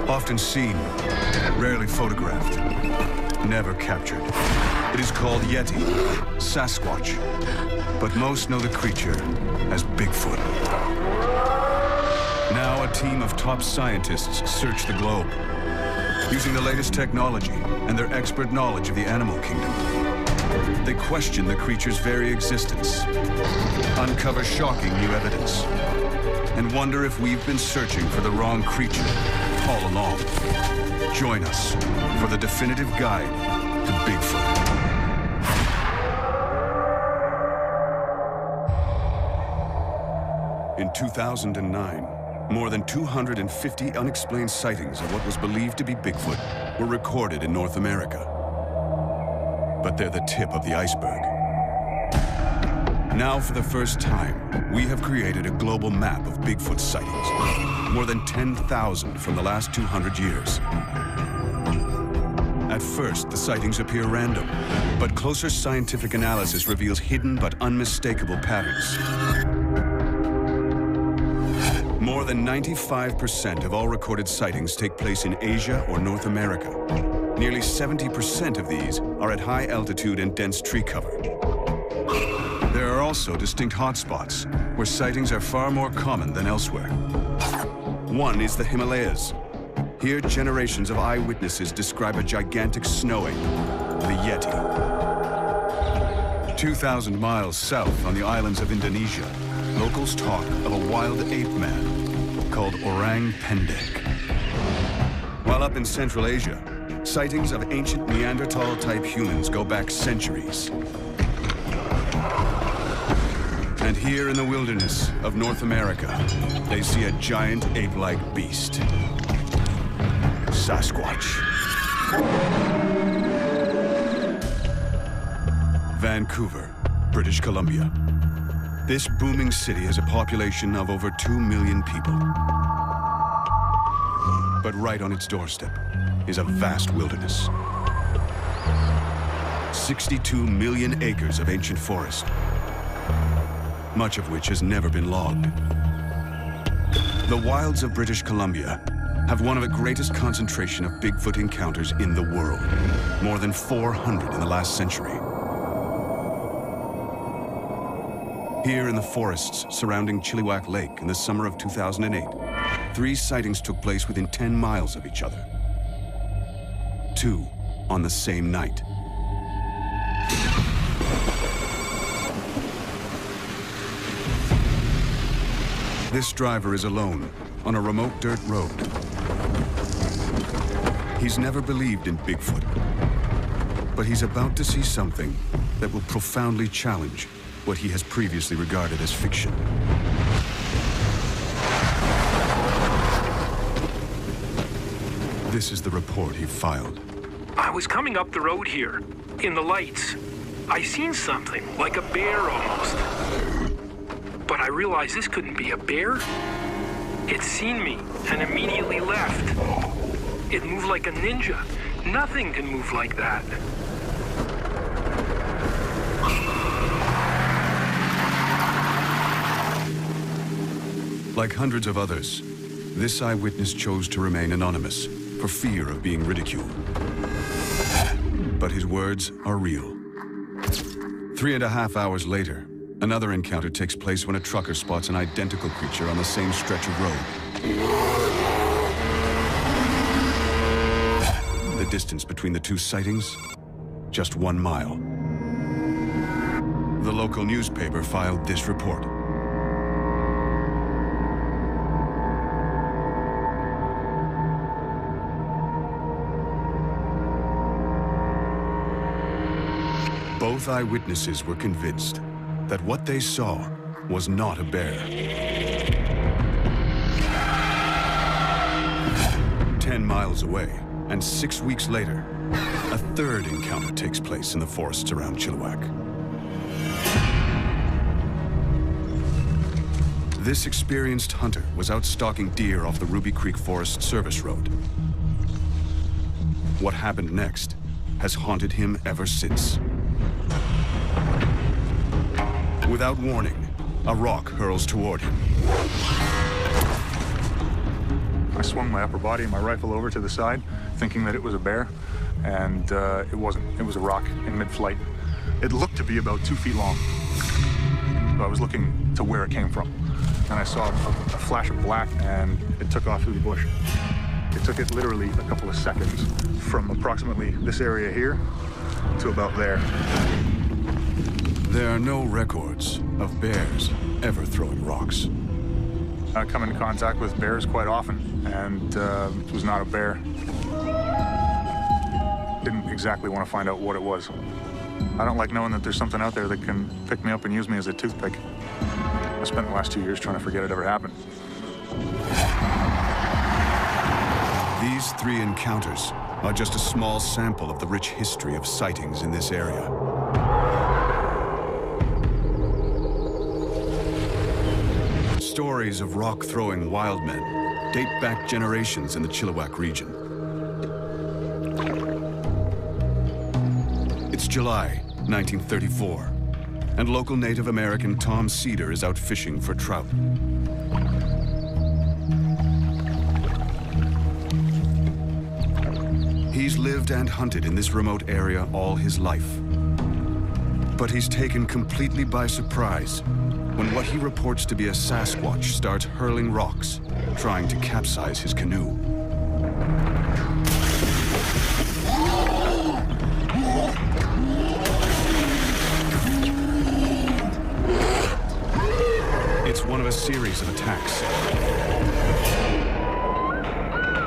Often seen, rarely photographed, never captured. It is called Yeti, Sasquatch, but most know the creature as Bigfoot. Now a team of top scientists search the globe, using the latest technology and their expert knowledge of the animal kingdom. They question the creature's very existence, uncover shocking new evidence, and wonder if we've been searching for the wrong creature all along. Join us for the definitive guide to Bigfoot. In 2009, more than 250 unexplained sightings of what was believed to be Bigfoot were recorded in North America. But they're the tip of the iceberg. Now, for the first time, we have created a global map of Bigfoot sightings. More than 10,000 from the last 200 years. At first, the sightings appear random, but closer scientific analysis reveals hidden but unmistakable patterns. More than 95% of all recorded sightings take place in Asia or North America. Nearly 70% of these are at high altitude and dense tree cover. There are also distinct hotspots where sightings are far more common than elsewhere. One is the Himalayas. Here, generations of eyewitnesses describe a gigantic snowing, the Yeti. 2,000 miles south on the islands of Indonesia, locals talk of a wild ape man called Orang Pendek. While up in Central Asia, sightings of ancient Neanderthal-type humans go back centuries. And here in the wilderness of North America, they see a giant ape-like beast. Sasquatch. Vancouver, British Columbia. This booming city has a population of over 2 million people. But right on its doorstep is a vast wilderness. 62 million acres of ancient forest, much of which has never been logged. The wilds of British Columbia have one of the greatest concentration of Bigfoot encounters in the world, more than 400 in the last century. Here in the forests surrounding Chilliwack Lake in the summer of 2008, 3 sightings took place within 10 miles of each other. 2 on the same night. This driver is alone on a remote dirt road. He's never believed in Bigfoot, but he's about to see something that will profoundly challenge what he has previously regarded as fiction. This is the report he filed. I was coming up the road here, in the lights. I seen something, like a bear almost. But I realized this couldn't be a bear. It seen me and immediately left. It moved like a ninja. Nothing can move like that. Like hundreds of others, this eyewitness chose to remain anonymous for fear of being ridiculed. But his words are real. 3.5 hours later, another encounter takes place when a trucker spots an identical creature on the same stretch of road. The distance between the 2 sightings? Just 1 mile. The local newspaper filed this report. Both eyewitnesses were convinced that what they saw was not a bear. 10 miles away, and 6 weeks later, a third encounter takes place in the forests around Chilliwack. This experienced hunter was out stalking deer off the Ruby Creek Forest Service Road. What happened next has haunted him ever since. Without warning, A rock hurls toward him. I swung my upper body and my rifle over to the side, thinking that it was a bear, and it wasn't. It was a rock in mid-flight. It looked to be about 2 feet long. So I was looking to where it came from, and I saw a flash of black, and it took off through the bush. It took it literally a couple of seconds from approximately this area here to about there. There are no records of bears ever throwing rocks. I come in contact with bears quite often, and it was not a bear. Didn't exactly want to find out what it was. I don't like knowing that there's something out there that can pick me up and use me as a toothpick. I spent the last 2 years trying to forget it ever happened. These 3 encounters are just a small sample of the rich history of sightings in this area. Stories of rock-throwing wild men date back generations in the Chilliwack region. It's July 1934, and local Native American Tom Cedar is out fishing for trout. He's lived and hunted in this remote area all his life. But he's taken completely by surprise when what he reports to be a Sasquatch starts hurling rocks, trying to capsize his canoe. It's one of a series of attacks.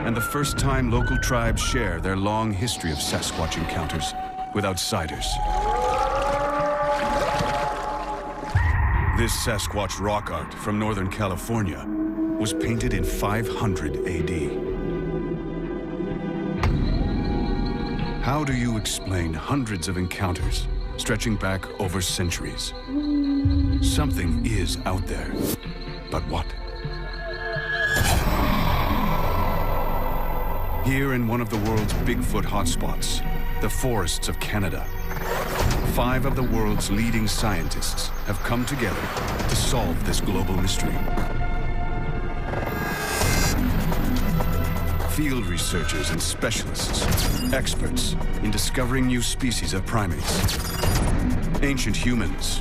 And the first time local tribes share their long history of Sasquatch encounters with outsiders. This Sasquatch rock art from Northern California was painted in 500 AD. How do you explain hundreds of encounters stretching back over centuries? Something is out there, but what? Here in one of the world's Bigfoot hotspots, the forests of Canada, 5 of the world's leading scientists have come together to solve this global mystery. Field researchers and specialists, experts in discovering new species of primates, ancient humans,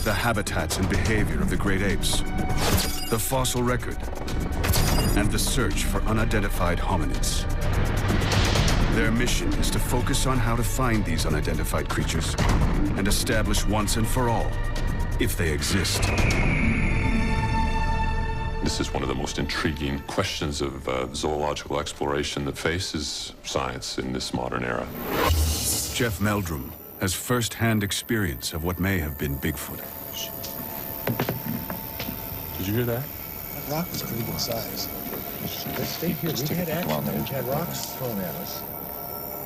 the habitats and behavior of the great apes, the fossil record, and the search for unidentified hominids. Their mission is to focus on how to find these unidentified creatures and establish once and for all if they exist. This is one of the most intriguing questions of zoological exploration that faces science in this modern era. Jeff Meldrum has first-hand experience of what may have been Bigfoot. Did you hear that? That rock was pretty good size. Let's stay here. We had action. We had rocks thrown at us.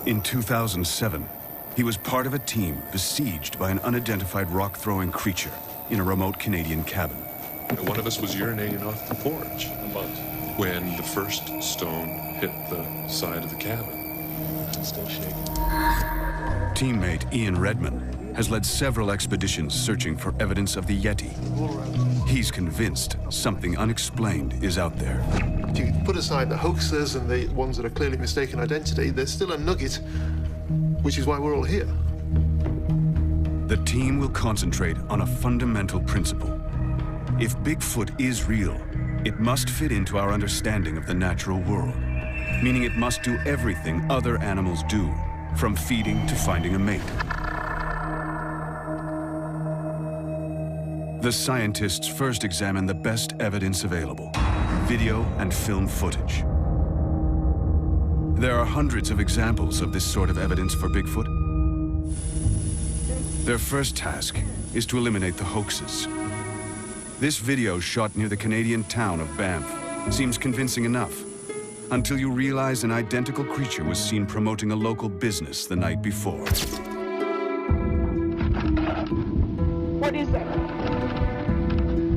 In 2007, he was part of a team besieged by an unidentified rock-throwing creature in a remote Canadian cabin. One of us was urinating off the porch when the first stone hit the side of the cabin. I'm still shaking. Teammate Ian Redman has led several expeditions searching for evidence of the Yeti. He's convinced something unexplained is out there. If you put aside the hoaxers and the ones that are clearly mistaken identity, there's still a nugget, which is why we're all here. The team will concentrate on a fundamental principle. If Bigfoot is real, it must fit into our understanding of the natural world, meaning it must do everything other animals do, from feeding to finding a mate. The scientists first examine the best evidence available, video and film footage. There are hundreds of examples of this sort of evidence for Bigfoot. Their first task is to eliminate the hoaxes. This video shot near the Canadian town of Banff seems convincing enough, until you realize an identical creature was seen promoting a local business the night before. What is that?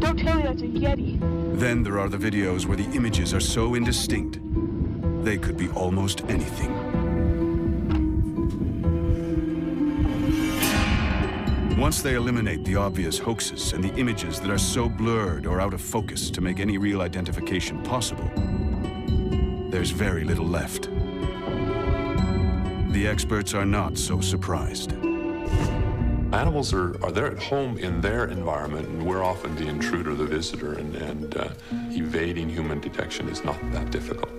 Don't tell me that's a Yeti. Then there are the videos where the images are so indistinct, they could be almost anything. Once they eliminate the obvious hoaxes and the images that are so blurred or out of focus to make any real identification possible, there's very little left. The experts are not so surprised. Animals are there at home in their environment, and we're often the intruder, the visitor, and evading human detection is not that difficult.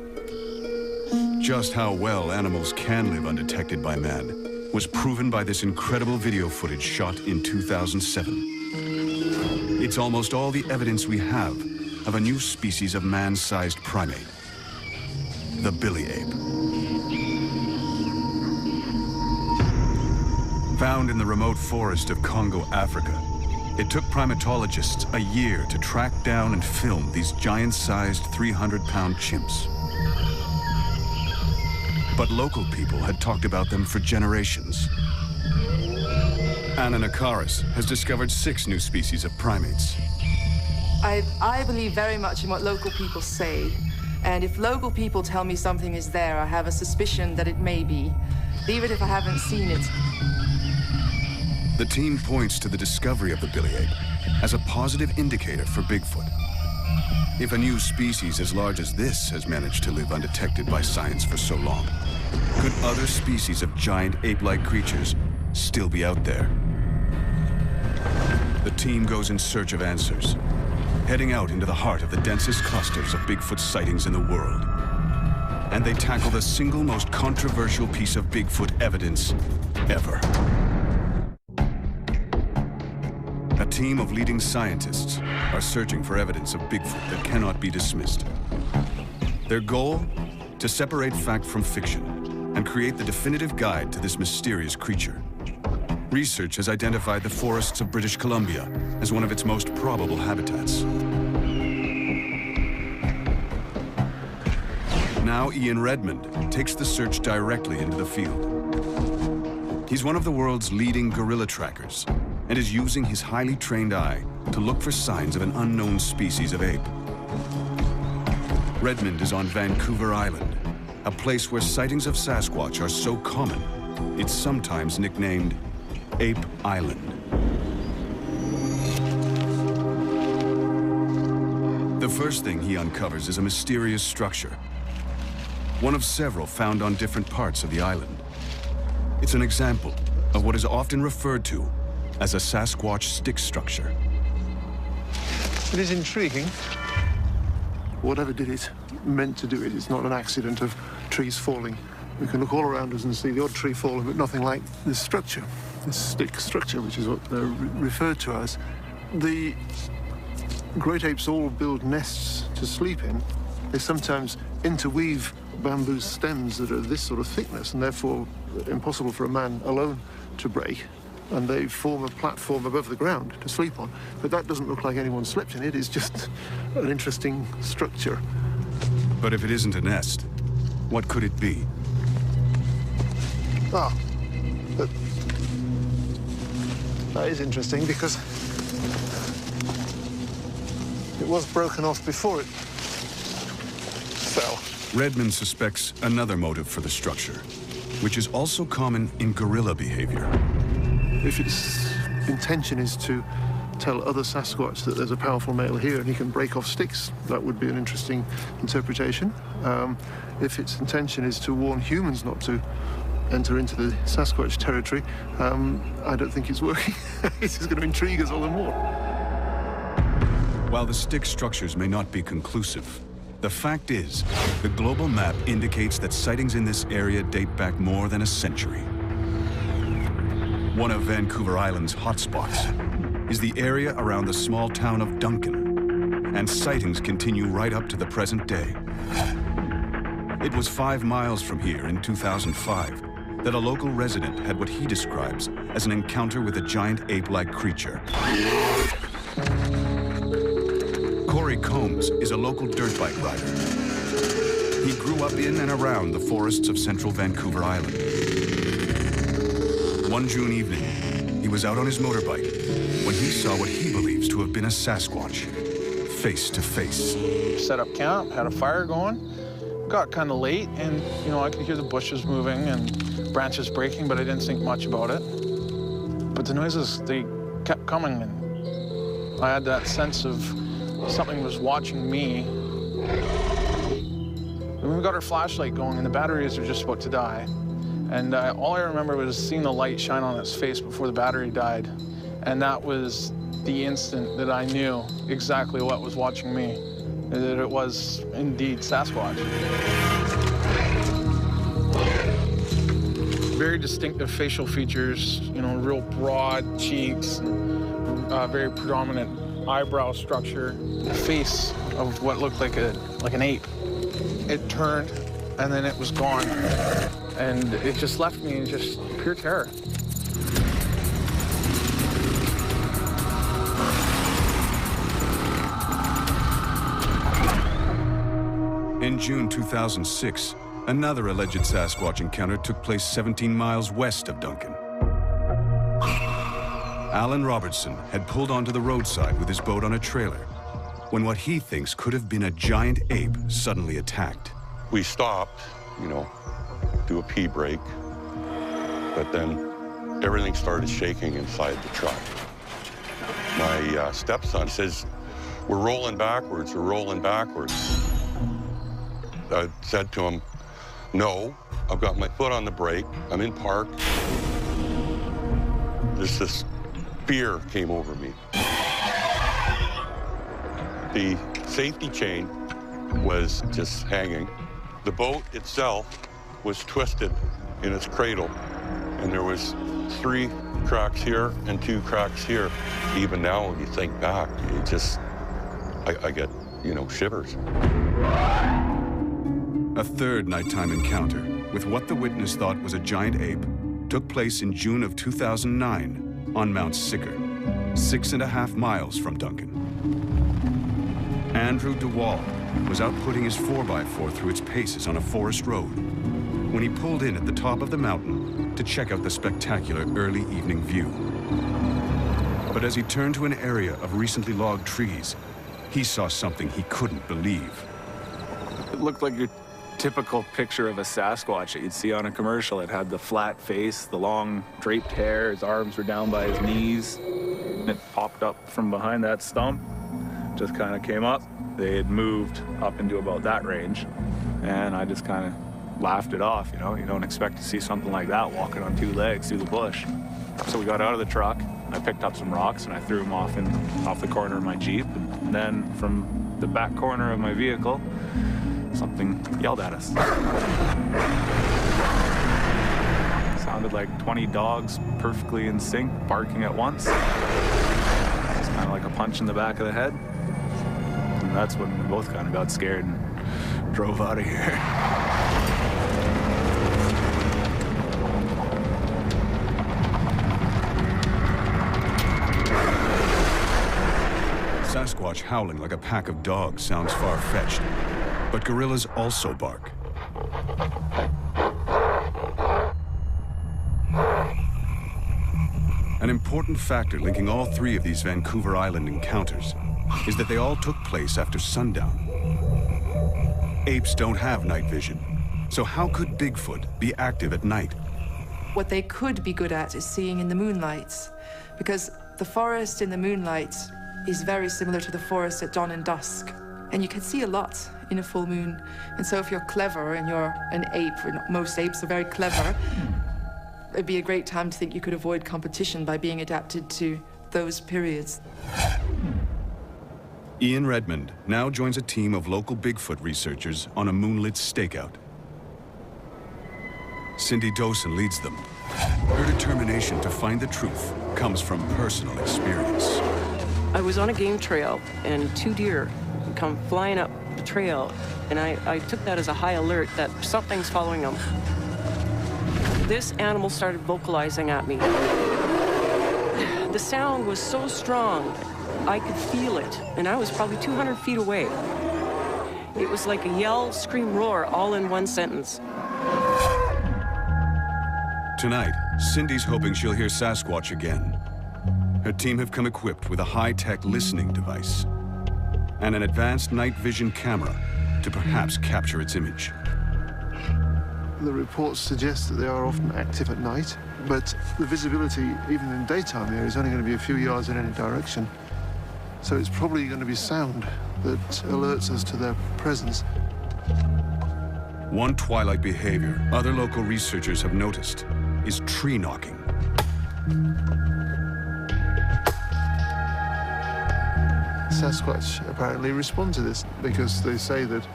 Just how well animals can live undetected by man was proven by this incredible video footage shot in 2007. It's almost all the evidence we have of a new species of man-sized primate, the billy ape. Found in the remote forest of Congo, Africa, it took primatologists a year to track down and film these giant-sized 300-pound chimps. But local people had talked about them for generations. Anna Nakaris has discovered 6 new species of primates. I believe very much in what local people say. And if local people tell me something is there, I have a suspicion that it may be, even if I haven't seen it. The team points to the discovery of the billy ape as a positive indicator for Bigfoot. If a new species as large as this has managed to live undetected by science for so long, could other species of giant ape-like creatures still be out there? The team goes in search of answers, heading out into the heart of the densest clusters of Bigfoot sightings in the world. And they tackle the single most controversial piece of Bigfoot evidence ever. A team of leading scientists are searching for evidence of Bigfoot that cannot be dismissed. Their goal? To separate fact from fiction and create the definitive guide to this mysterious creature. Research has identified the forests of British Columbia as one of its most probable habitats. Now Ian Redmond takes the search directly into the field. He's one of the world's leading gorilla trackers and is using his highly trained eye to look for signs of an unknown species of ape. Redmond is on Vancouver Island, a place where sightings of Sasquatch are so common, it's sometimes nicknamed Ape Island. The first thing he uncovers is a mysterious structure, one of several found on different parts of the island. It's an example of what is often referred to as a Sasquatch stick structure. It is intriguing. Whatever did it, meant to do it, it's not an accident of trees falling. We can look all around us and see the odd tree falling, but nothing like this structure, this stick structure, which is what they're referred to as. The great apes all build nests to sleep in. They sometimes interweave bamboo stems that are this sort of thickness and therefore impossible for a man alone to break. And they form a platform above the ground to sleep on. But that doesn't look like anyone slept in it. It's just an interesting structure. But if it isn't a nest, what could it be? Ah, that is interesting because it was broken off before it fell. Redmond suspects another motive for the structure, which is also common in gorilla behavior. If its intention is to tell other Sasquatch that there's a powerful male here and he can break off sticks, that would be an interesting interpretation. If its intention is to warn humans not to enter into the Sasquatch territory, I don't think it's working. This is going to intrigue us all the more. While the stick structures may not be conclusive, the fact is, the global map indicates that sightings in this area date back more than a century. One of Vancouver Island's hotspots is the area around the small town of Duncan, and sightings continue right up to the present day. It was 5 miles from here in 2005 that a local resident had what he describes as an encounter with a giant ape-like creature. Corey Combs is a local dirt bike rider. He grew up in and around the forests of central Vancouver Island. One June evening, he was out on his motorbike when he saw what he believes to have been a Sasquatch, face to face. Set up camp, had a fire going. Got kind of late, and I could hear the bushes moving and branches breaking, but I didn't think much about it. But the noises, they kept coming, and I had that sense of something was watching me. And we got our flashlight going, and the batteries are just about to die. And all I remember was seeing the light shine on its face before the battery died. And that was the instant that I knew exactly what was watching me, and that it was indeed Sasquatch. Very distinctive facial features, you know, real broad cheeks, and, very predominant eyebrow structure. The face of what looked like an ape. It turned, and then it was gone. And it just left me in just pure terror. In June 2006, another alleged Sasquatch encounter took place 17 miles west of Duncan. Alan Robertson had pulled onto the roadside with his boat on a trailer when what he thinks could have been a giant ape suddenly attacked. We stopped, you know, do a pee break, but then everything started shaking inside the truck. My stepson says, we're rolling backwards. I said to him, no, I've got my foot on the brake, I'm in park. Just this fear came over me. The safety chain was just hanging. The boat itself was twisted in its cradle, and there was 3 cracks here and 2 cracks here. Even now, when you think back, it just, I get, you know, shivers. A third nighttime encounter with what the witness thought was a giant ape took place in June of 2009 on Mount Sicker, 6.5 miles from Duncan. Andrew DeWall was out putting his 4x4 through its paces on a forest road when he pulled in at the top of the mountain to check out the spectacular early evening view. But as he turned to an area of recently logged trees, he saw something he couldn't believe. It looked like your typical picture of a Sasquatch that you'd see on a commercial. It had the flat face, the long draped hair, his arms were down by his knees. And it popped up from behind that stump, just kind of came up. They had moved up into about that range, and I just kind of laughed it off, you know? You don't expect to see something like that walking on 2 legs through the bush. So we got out of the truck, I picked up some rocks and I threw them off the corner of my Jeep. And then from the back corner of my vehicle, something yelled at us. Sounded like 20 dogs perfectly in sync, barking at once. It's kind of like a punch in the back of the head. And that's when we both kind of got scared and drove out of here. Sasquatch howling like a pack of dogs sounds far-fetched, but gorillas also bark. An important factor linking all 3 of these Vancouver Island encounters is that they all took place after sundown. Apes don't have night vision, so how could Bigfoot be active at night? What they could be good at is seeing in the moonlight, because the forest in the moonlight is very similar to the forest at dawn and dusk. And you can see a lot in a full moon. And so if you're clever and you're an ape, and most apes are very clever, it'd be a great time to think you could avoid competition by being adapted to those periods. Ian Redmond now joins a team of local Bigfoot researchers on a moonlit stakeout. Cindy Dosen leads them. Her determination to find the truth comes from personal experience. I was on a game trail, and 2 deer come flying up the trail, and I took that as a high alert that something's following them. This animal started vocalizing at me. The sound was so strong, I could feel it, and I was probably 200 feet away. It was like a yell, scream, roar, all in one sentence. Tonight, Cindy's hoping she'll hear Sasquatch again. Her team have come equipped with a high-tech listening device and an advanced night vision camera to perhaps capture its image. The reports suggest that they are often active at night. but the visibility, even in daytime here, is only going to be a few yards in any direction. So it's probably going to be sound that alerts us to their presence. One twilight behavior other local researchers have noticed is tree knocking. Sasquatch apparently respond to this because they say that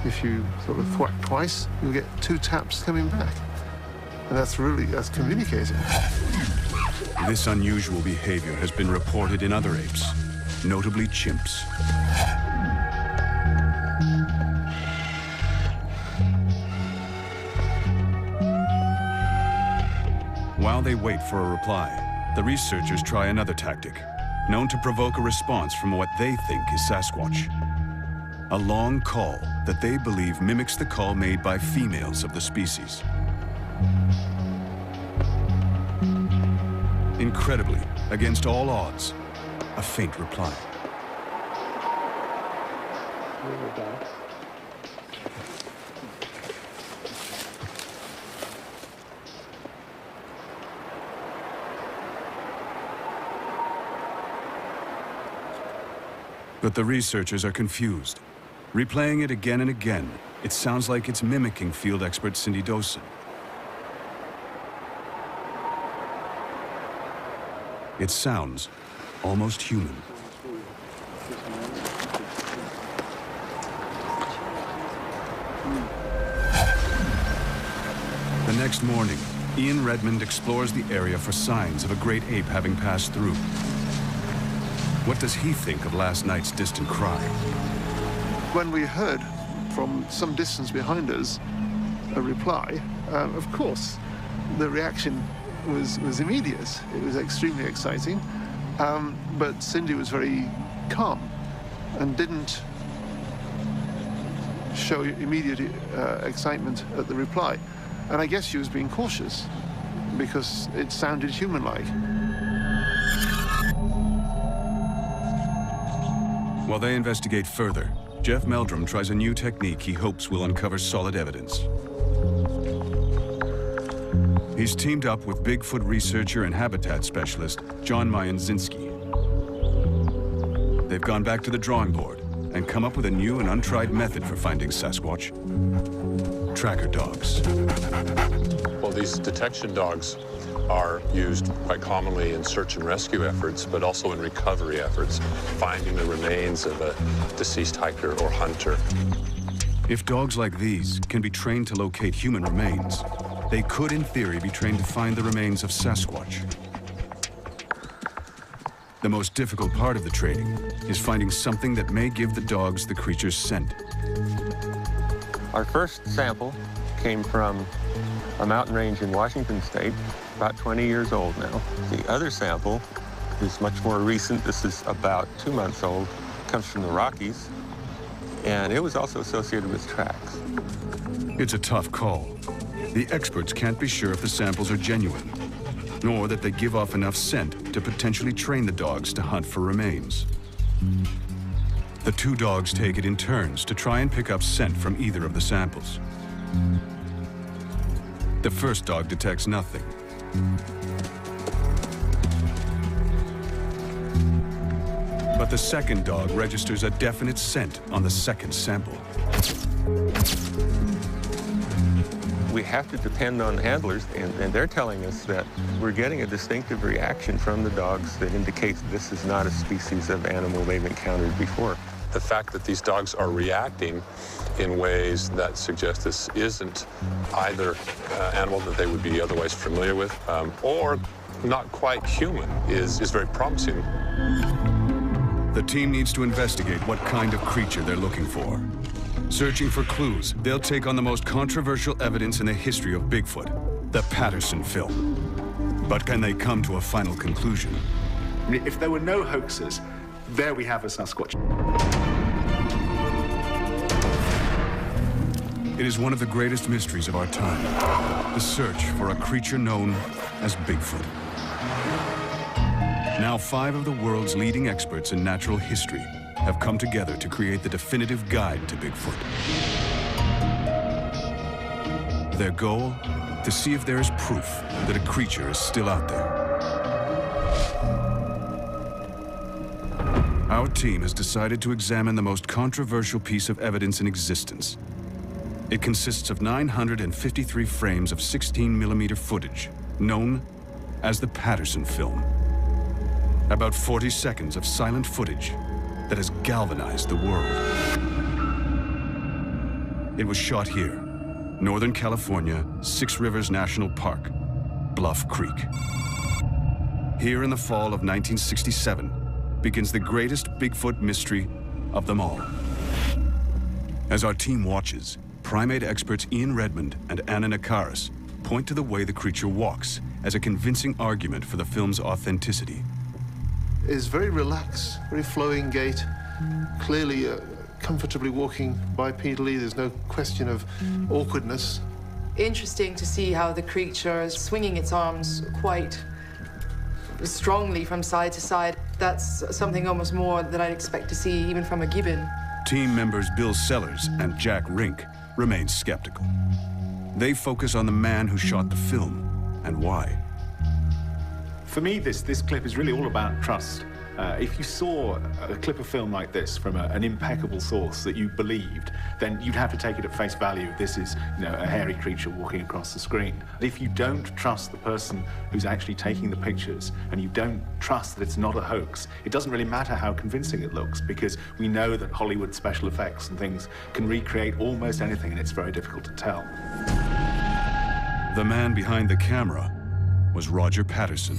if you sort of thwack twice, you'll get 2 taps coming back. And that's communicating. This unusual behavior has been reported in other apes, notably chimps. While they wait for a reply, the researchers try another tactic, known to provoke a response from what they think is Sasquatch. A long call that they believe mimics the call made by females of the species. Incredibly, against all odds, a faint reply. But the researchers are confused. Replaying it again and again, it sounds like it's mimicking field expert Cindy Dawson. It sounds almost human. The next morning, Ian Redmond explores the area for signs of a great ape having passed through. What does he think of last night's distant cry? When we heard from some distance behind us a reply, of course, the reaction was immediate. It was extremely exciting, but Cindy was very calm and didn't show immediate excitement at the reply. And I guess she was being cautious because it sounded human-like. While they investigate further, Jeff Meldrum tries a new technique he hopes will uncover solid evidence. He's teamed up with Bigfoot researcher and habitat specialist John Mayanzinski. They've gone back to the drawing board and come up with a new and untried method for finding Sasquatch: tracker dogs. Well, these detection dogs are used quite commonly in search and rescue efforts, but also in recovery efforts, finding the remains of a deceased hiker or hunter. If dogs like these can be trained to locate human remains, they could, in theory, be trained to find the remains of Sasquatch. The most difficult part of the training is finding something that may give the dogs the creature's scent. Our first sample came from a mountain range in Washington State, about 20 years old now. The other sample is much more recent. This is about 2 months old. It comes from the Rockies, and it was also associated with tracks. It's a tough call. The experts can't be sure if the samples are genuine, nor that they give off enough scent to potentially train the dogs to hunt for remains. The 2 dogs take it in turns to try and pick up scent from either of the samples. The first dog detects nothing. But the second dog registers a definite scent on the second sample. We have to depend on handlers, and they're telling us that we're getting a distinctive reaction from the dogs that indicates this is not a species of animal they've encountered before. The fact that these dogs are reacting in ways that suggest this isn't either animal that they would be otherwise familiar with or not quite human is very promising. The team needs to investigate what kind of creature they're looking for. Searching for clues, they'll take on the most controversial evidence in the history of Bigfoot, the Patterson film. But can they come to a final conclusion? If there were no hoaxes, there we have a Sasquatch. It is one of the greatest mysteries of our time, the search for a creature known as Bigfoot. Now 5 of the world's leading experts in natural history have come together to create the definitive guide to Bigfoot. Their goal? to see if there is proof that a creature is still out there. Our team has decided to examine the most controversial piece of evidence in existence. It consists of 953 frames of 16mm footage, known as the Patterson film. About 40 seconds of silent footage that has galvanized the world. It was shot here, Northern California, Six Rivers National Park, Bluff Creek. Here in the fall of 1967 begins the greatest Bigfoot mystery of them all. As our team watches, primate experts Ian Redmond and Anna Nakaris point to the way the creature walks as a convincing argument for the film's authenticity. It's very relaxed, very flowing gait, clearly comfortably walking bipedally. There's no question of awkwardness. Interesting to see how the creature is swinging its arms quite strongly from side to side. That's something almost more than I'd expect to see even from a gibbon. Team members Bill Sellers and Jack Rink remain skeptical. They focus on the man who shot the film and why. For me, this clip is really all about trust. If you saw a clip of film like this from an impeccable source that you believed, then you'd have to take it at face value. This is, a hairy creature walking across the screen. If you don't trust the person who's actually taking the pictures, and you don't trust that it's not a hoax, it doesn't really matter how convincing it looks, because we know that Hollywood special effects and things can recreate almost anything, and it's very difficult to tell. The man behind the camera was Roger Patterson.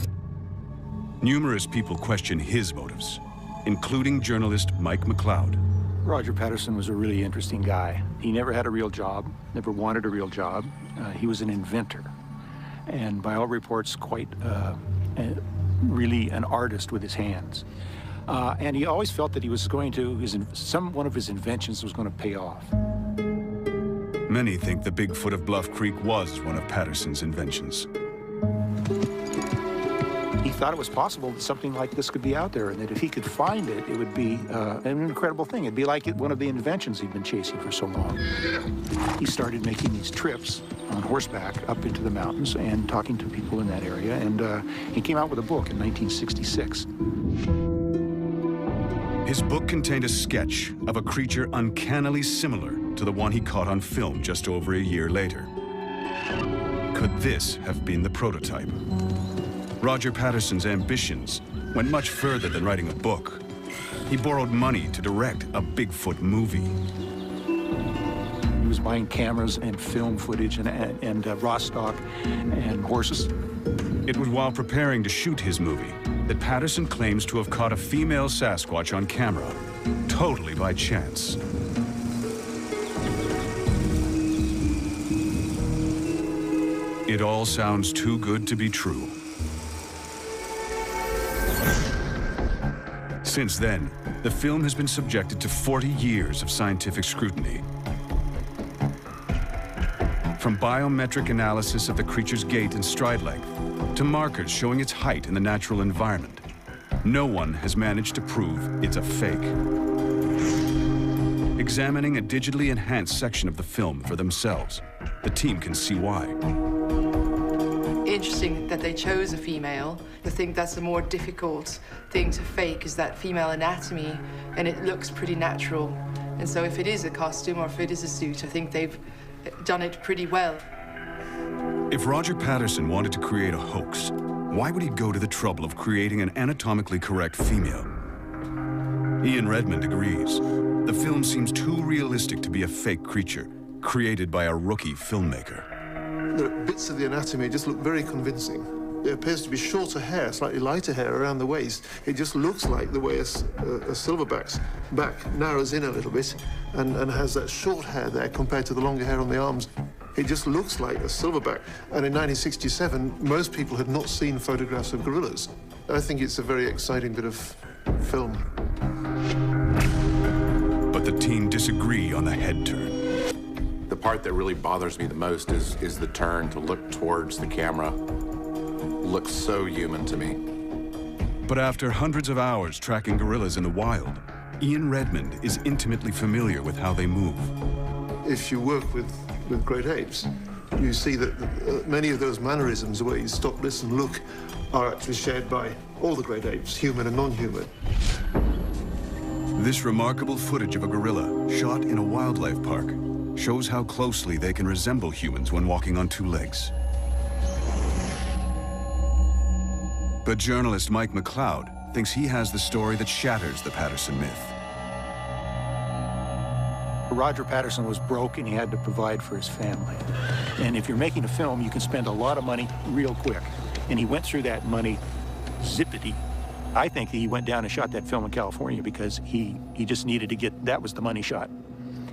Numerous people question his motives, including journalist Mike McLeod. Roger Patterson was a really interesting guy. He never had a real job, never wanted a real job. He was an inventor, and by all reports, quite really an artist with his hands. And he always felt that he was going to, one of his inventions was going to pay off. Many think the Bigfoot of Bluff Creek was one of Patterson's inventions. He thought it was possible that something like this could be out there, and that if he could find it, it would be an incredible thing. It'd be like one of the inventions he'd been chasing for so long. He started making these trips on horseback up into the mountains and talking to people in that area, and he came out with a book in 1966. His book contained a sketch of a creature uncannily similar to the one he caught on film just over a year later. Could this have been the prototype? Roger Patterson's ambitions went much further than writing a book. He borrowed money to direct a Bigfoot movie. He was buying cameras and film footage and raw stock and horses. It was while preparing to shoot his movie that Patterson claims to have caught a female Sasquatch on camera, totally by chance. It all sounds too good to be true. Since then, the film has been subjected to 40 years of scientific scrutiny. From biometric analysis of the creature's gait and stride length, to markers showing its height in the natural environment, no one has managed to prove it's a fake. Examining a digitally enhanced section of the film for themselves, the team can see why. Interesting that they chose a female. I think that's a more difficult thing to fake, is that female anatomy, and it looks pretty natural. And so if it is a costume or if it is a suit, I think they've done it pretty well. If Roger Patterson wanted to create a hoax, why would he go to the trouble of creating an anatomically correct female? Ian Redmond agrees. The film seems too realistic to be a fake creature created by a rookie filmmaker. There are bits of the anatomy that just look very convincing. There appears to be shorter hair, slightly lighter hair around the waist. It just looks like the way a silverback's back narrows in a little bit and has that short hair there compared to the longer hair on the arms. It just looks like a silverback. And in 1967, most people had not seen photographs of gorillas. I think it's a very exciting bit of film. But the team disagree on the head turn. The part that really bothers me the most is the turn to look towards the camera. Looks so human to me. But after hundreds of hours tracking gorillas in the wild, Ian Redmond is intimately familiar with how they move. If you work with great apes, You see that many of those mannerisms, the way you stop, listen, look, are actually shared by all the great apes, human and non-human. This remarkable footage of a gorilla, shot in a wildlife park, shows how closely they can resemble humans when walking on two legs. But journalist Mike McLeod thinks he has the story that shatters the Patterson myth. Roger Patterson was broke and he had to provide for his family. And if you're making a film, you can spend a lot of money real quick. And he went through that money zippity. I think he went down and shot that film in California because he just needed to get, that was the money shot.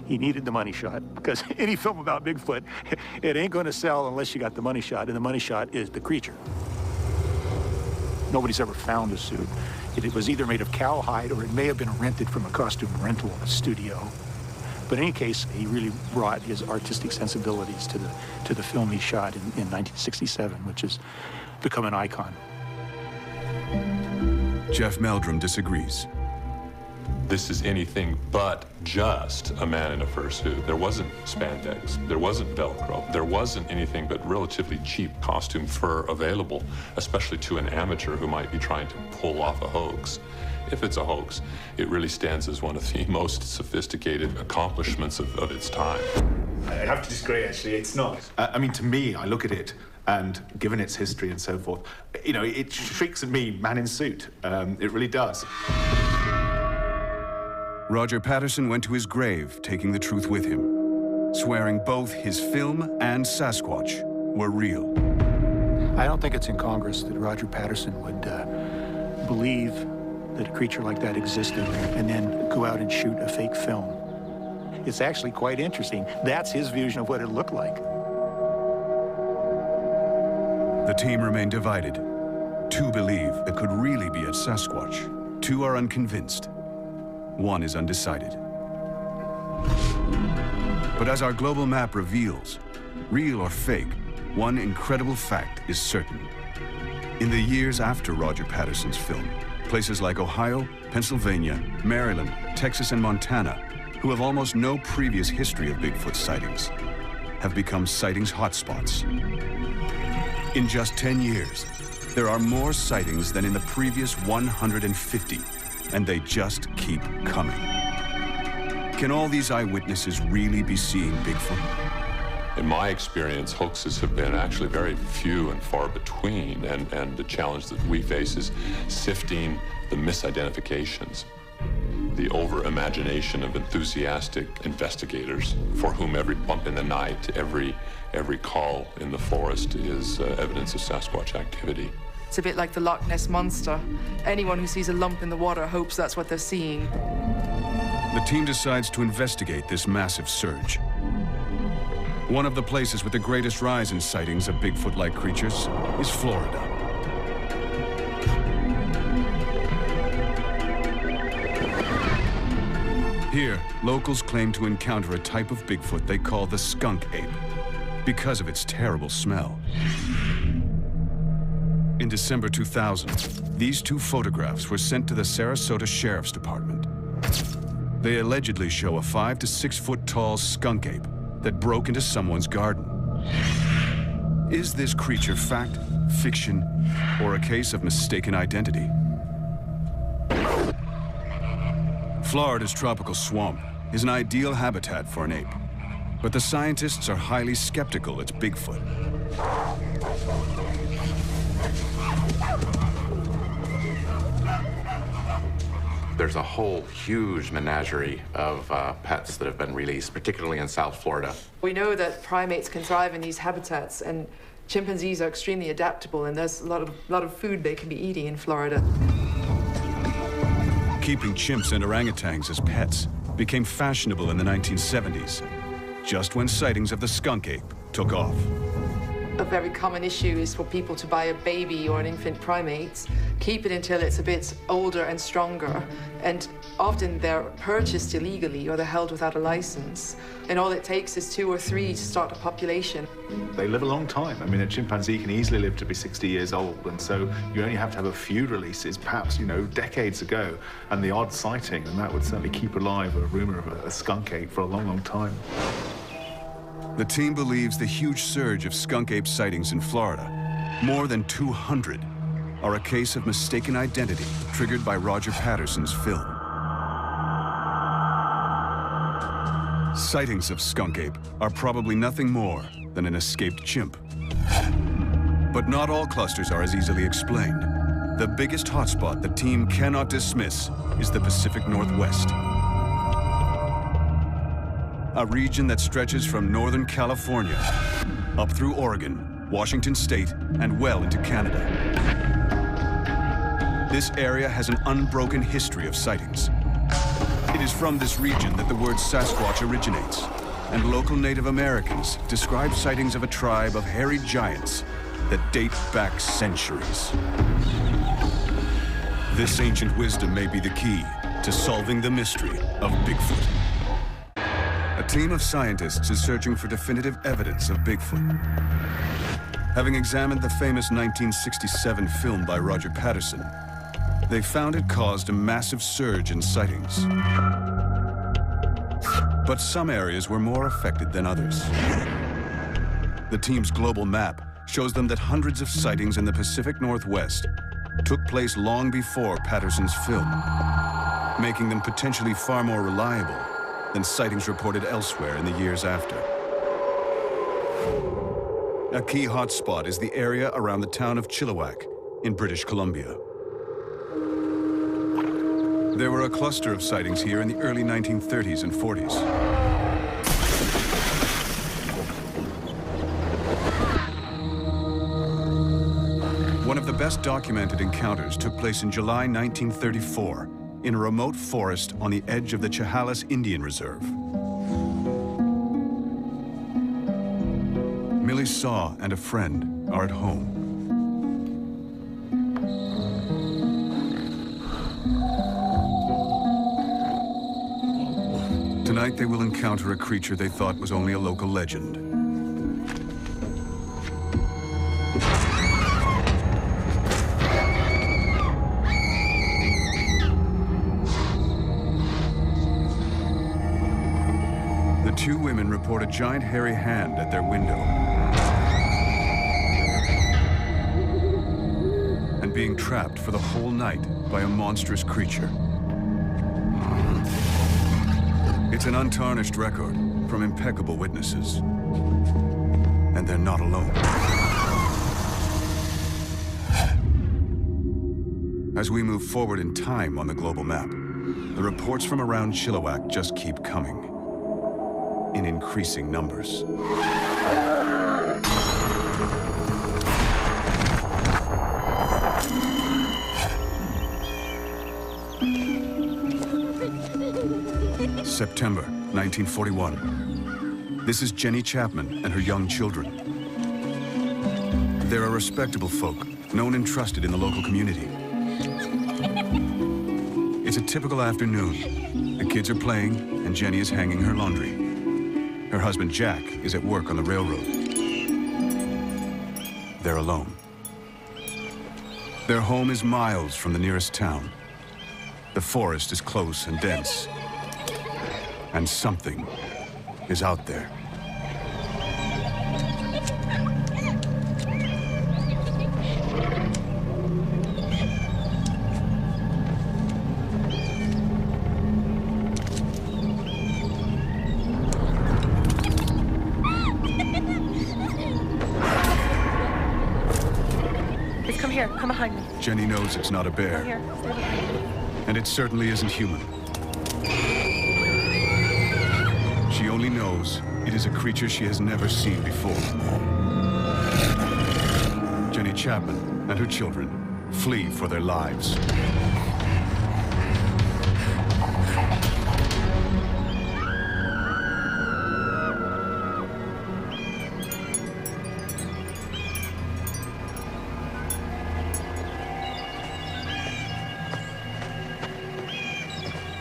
He needed the money shot because any film about Bigfoot, it ain't going to sell unless you got the money shot, and the money shot is the creature. Nobody's ever found a suit. It was either made of cowhide or it may have been rented from a costume rental studio. But in any case, he really brought his artistic sensibilities to the film he shot in 1967, which has become an icon. Jeff Meldrum disagrees. This is anything but just a man in a fursuit. There wasn't spandex, there wasn't Velcro, there wasn't anything but relatively cheap costume fur available, especially to an amateur who might be trying to pull off a hoax. If it's a hoax, it really stands as one of the most sophisticated accomplishments of its time. I have to disagree, actually, it's not. I mean, to me, I look at it, and given its history and so forth, you know, it shrieks at me, man in suit. It really does. Roger Patterson went to his grave, taking the truth with him, swearing both his film and Sasquatch were real. I don't think it's incongruous that Roger Patterson would believe that a creature like that existed and then go out and shoot a fake film. It's actually quite interesting. That's his vision of what it looked like. The team remained divided. Two believe it could really be a Sasquatch. Two are unconvinced. One is undecided. But as our global map reveals, real or fake, one incredible fact is certain. In the years after Roger Patterson's film, places like Ohio, Pennsylvania, Maryland, Texas, and Montana, who have almost no previous history of Bigfoot sightings, have become sightings hotspots. In just 10 years, there are more sightings than in the previous 150, and they just keep coming. Can all these eyewitnesses really be seeing Bigfoot? In my experience, hoaxes have been actually very few and far between, and the challenge that we face is sifting the misidentifications, the over-imagination of enthusiastic investigators for whom every bump in the night, every call in the forest is evidence of Sasquatch activity. It's a bit like the Loch Ness Monster. Anyone who sees a lump in the water hopes that's what they're seeing. The team decides to investigate this massive surge. One of the places with the greatest rise in sightings of Bigfoot-like creatures is Florida. Here, locals claim to encounter a type of Bigfoot they call the skunk ape because of its terrible smell. In December 2000, these two photographs were sent to the Sarasota Sheriff's Department. They allegedly show a 5 to 6 foot tall skunk ape that broke into someone's garden. Is this creature fact, fiction, or a case of mistaken identity? Florida's tropical swamp is an ideal habitat for an ape, but the scientists are highly skeptical it's Bigfoot. There's a whole huge menagerie of pets that have been released, particularly in South Florida. We know that primates can thrive in these habitats, and chimpanzees are extremely adaptable, and there's a lot of food they can be eating in Florida. Keeping chimps and orangutans as pets became fashionable in the 1970s, just when sightings of the skunk ape took off. A very common issue is for people to buy a baby or an infant primate, keep it until it's a bit older and stronger, and often they're purchased illegally or they're held without a license. And all it takes is 2 or 3 to start a population. They live a long time. I mean, a chimpanzee can easily live to be 60 years old, and so you only have to have a few releases, perhaps, you know, decades ago, and the odd sighting, and that would certainly keep alive a rumor of a skunk ape for a long, long time. The team believes the huge surge of skunk ape sightings in Florida, more than 200, are a case of mistaken identity triggered by Roger Patterson's film. Sightings of skunk ape are probably nothing more than an escaped chimp. But not all clusters are as easily explained. The biggest hotspot the team cannot dismiss is the Pacific Northwest, a region that stretches from Northern California up through Oregon, Washington State, and well into Canada. This area has an unbroken history of sightings. It is from this region that the word Sasquatch originates, and local Native Americans describe sightings of a tribe of hairy giants that date back centuries. This ancient wisdom may be the key to solving the mystery of Bigfoot. A team of scientists is searching for definitive evidence of Bigfoot. Having examined the famous 1967 film by Roger Patterson, they found it caused a massive surge in sightings. But some areas were more affected than others. The team's global map shows them that hundreds of sightings in the Pacific Northwest took place long before Patterson's film, making them potentially far more reliable than sightings reported elsewhere in the years after. A key hotspot is the area around the town of Chilliwack in British Columbia. There were a cluster of sightings here in the early 1930s and 40s. One of the best documented encounters took place in July 1934 in a remote forest on the edge of the Chehalis Indian Reserve. Millie Saw and a friend are at home. Tonight they will encounter a creature they thought was only a local legend. The two women report a giant hairy hand at their window and being trapped for the whole night by a monstrous creature. It's an untarnished record from impeccable witnesses. And they're not alone. As we move forward in time on the global map, the reports from around Chilliwack just keep coming, in increasing numbers. September 1941. This is Jenny Chapman and her young children. They're a respectable folk, known and trusted in the local community. It's a typical afternoon. The kids are playing, and Jenny is hanging her laundry. Her husband, Jack, is at work on the railroad. They're alone. Their home is miles from the nearest town. The forest is close and dense. And something is out there. Please come here. Come behind me. Jenny knows it's not a bear. Come here. Stay behind me. And it certainly isn't human. She only knows it is a creature she has never seen before. Jenny Chapman and her children flee for their lives.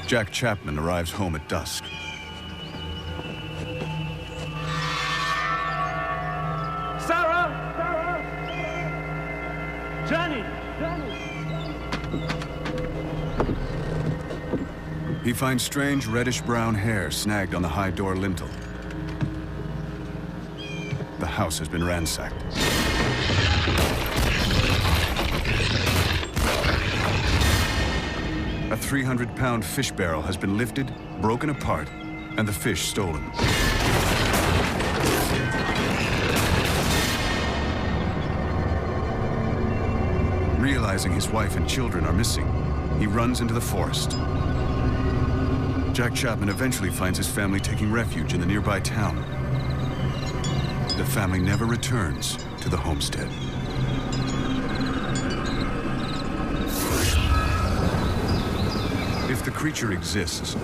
Jack Chapman arrives home at dusk. Sarah! Jenny! He finds strange reddish-brown hair snagged on the high door lintel. the house has been ransacked. A 300-pound fish barrel has been lifted, broken apart, and the fish stolen. Realizing his wife and children are missing, he runs into the forest. Jack Chapman eventually finds his family taking refuge in the nearby town. The family never returns to the homestead. If the creature exists,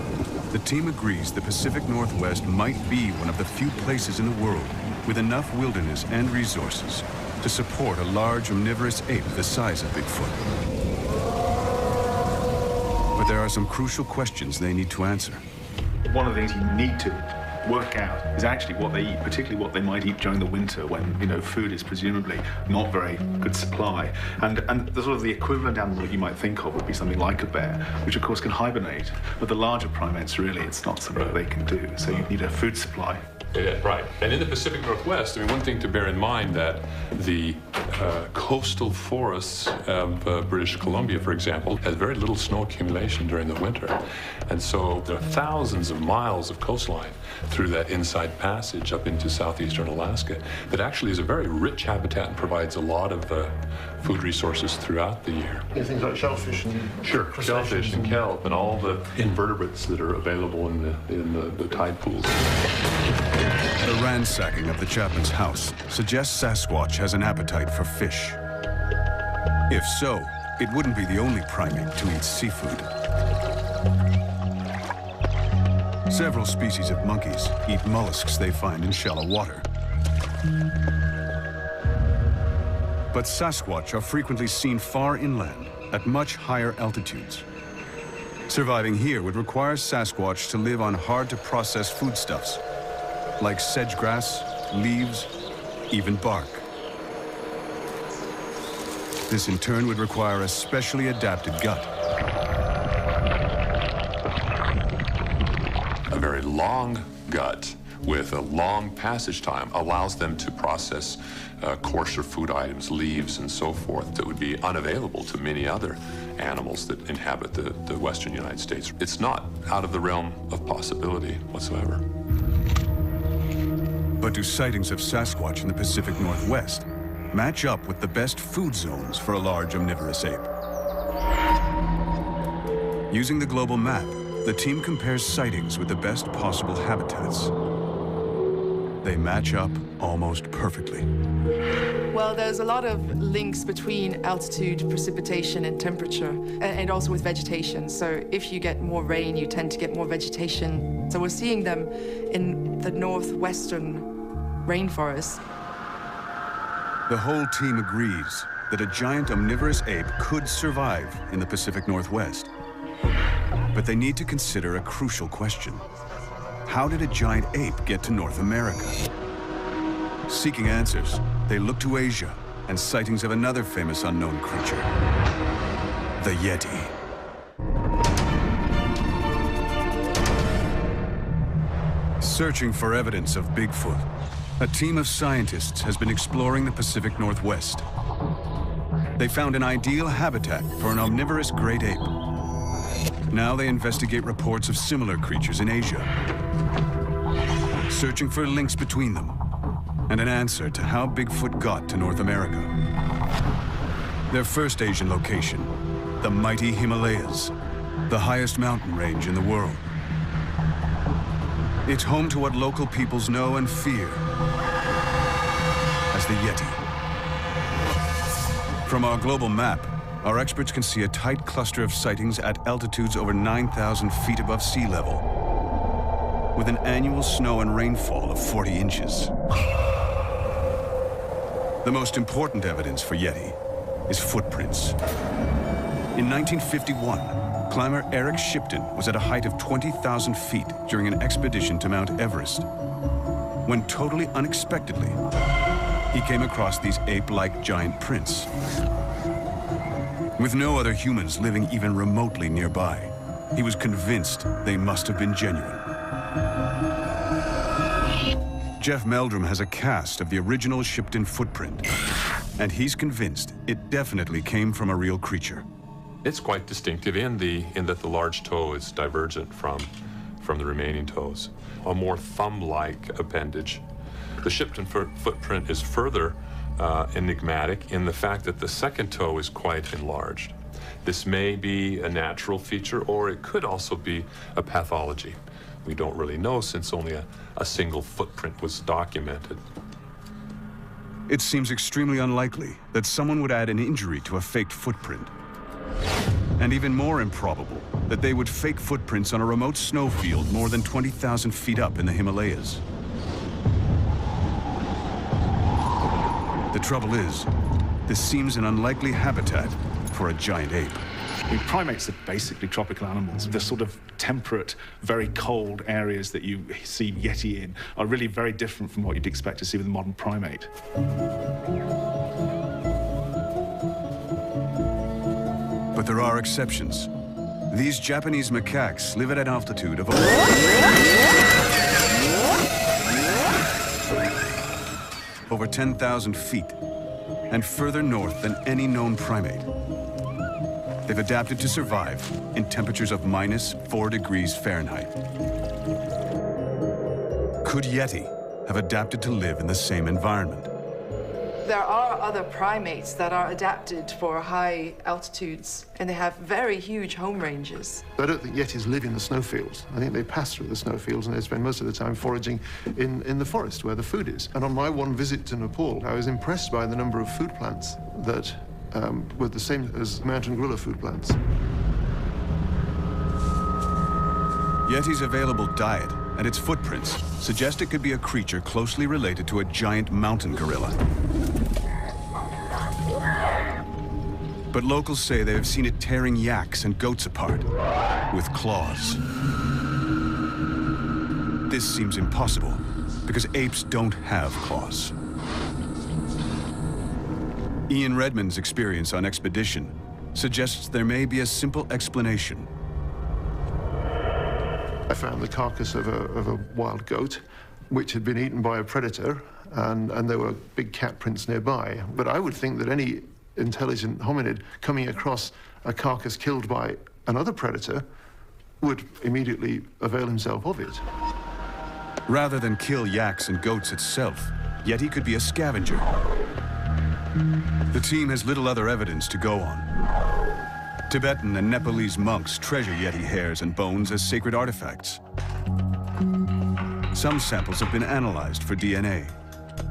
the team agrees the Pacific Northwest might be one of the few places in the world with enough wilderness and resources to support a large omnivorous ape the size of Bigfoot. But there are some crucial questions they need to answer. One of the things you need to work out is actually what they eat, particularly what they might eat during the winter when, you know, food is presumably not very good supply. And the sort of the equivalent animal that you might think of would be something like a bear, which of course can hibernate. But the larger primates, really, it's not something that they can do. So you need a food supply. Yeah, right. And in the Pacific Northwest, I mean, one thing to bear in mind that the coastal forests of British Columbia, for example, has very little snow accumulation during the winter. And so there are thousands of miles of coastline through that inside passage up into southeastern Alaska that actually is a very rich habitat and provides a lot of food resources throughout the year. Yeah, things like shellfish and Shellfish and kelp and all the invertebrates that are available in the tide pools. The ransacking of the Chapman's house suggests Sasquatch has an appetite for fish. If so, it wouldn't be the only primate to eat seafood. Several species of monkeys eat mollusks they find in shallow water. But Sasquatch are frequently seen far inland at much higher altitudes. Surviving here would require Sasquatch to live on hard-to-process foodstuffs, like sedge grass, leaves, even bark. This in turn would require a specially adapted gut. A very long gut with a long passage time allows them to process coarser food items, leaves and so forth, that would be unavailable to many other animals that inhabit the western United States. It's not out of the realm of possibility whatsoever. But do sightings of Sasquatch in the Pacific Northwest match up with the best food zones for a large omnivorous ape? Using the global map, the team compares sightings with the best possible habitats. They match up almost perfectly. Well, there's a lot of links between altitude, precipitation, and temperature, and also with vegetation. So if you get more rain, you tend to get more vegetation. So we're seeing them in the northwestern rainforest. The whole team agrees that a giant omnivorous ape could survive in the Pacific Northwest. But they need to consider a crucial question. How did a giant ape get to North America? Seeking answers, they look to Asia and sightings of another famous unknown creature, the Yeti. Searching for evidence of Bigfoot, a team of scientists has been exploring the Pacific Northwest. They found an ideal habitat for an omnivorous great ape. Now they investigate reports of similar creatures in Asia, searching for links between them and an answer to how Bigfoot got to North America. Their first Asian location, the mighty Himalayas, the highest mountain range in the world. It's home to what local peoples know and fear as the Yeti. From our global map, our experts can see a tight cluster of sightings at altitudes over 9,000 feet above sea level, with an annual snow and rainfall of 40 inches. The most important evidence for Yeti is footprints. In 1951, climber Eric Shipton was at a height of 20,000 feet during an expedition to Mount Everest, when totally unexpectedly, he came across these ape-like giant prints. With no other humans living even remotely nearby, he was convinced they must have been genuine. Jeff Meldrum has a cast of the original Shipton footprint, and he's convinced it definitely came from a real creature. It's quite distinctive in that the large toe is divergent from the remaining toes, a more thumb-like appendage. The Shipton footprint is further enigmatic in the fact that the second toe is quite enlarged. This may be a natural feature, or it could also be a pathology. We don't really know, since only a single footprint was documented. It seems extremely unlikely that someone would add an injury to a faked footprint. And even more improbable that they would fake footprints on a remote snowfield more than 20,000 feet up in the Himalayas. The trouble is, this seems an unlikely habitat for a giant ape. Primates are basically tropical animals. The sort of temperate, very cold areas that you see Yeti in are really very different from what you'd expect to see with a modern primate. But there are exceptions. These Japanese macaques live at an altitude of over 10,000 feet, and further north than any known primate. They've adapted to survive in temperatures of -4 degrees Fahrenheit. Could Yeti have adapted to live in the same environment? There are other primates that are adapted for high altitudes, and they have very huge home ranges. I don't think Yetis live in the snowfields. I think they pass through the snowfields, and they spend most of the time foraging in the forest where the food is. And on my one visit to Nepal, I was impressed by the number of food plants that were the same as mountain gorilla food plants. Yeti's available diet and its footprints suggest it could be a creature closely related to a giant mountain gorilla. But locals say they have seen it tearing yaks and goats apart with claws. This seems impossible because apes don't have claws. Ian Redmond's experience on expedition suggests there may be a simple explanation. I found the carcass of a wild goat, which had been eaten by a predator, and there were big cat prints nearby. But I would think that any intelligent hominid coming across a carcass killed by another predator would immediately avail himself of it. Rather than kill yaks and goats itself, Yeti could be a scavenger. The team has little other evidence to go on. Tibetan and Nepalese monks treasure Yeti hairs and bones as sacred artifacts. Some samples have been analyzed for DNA,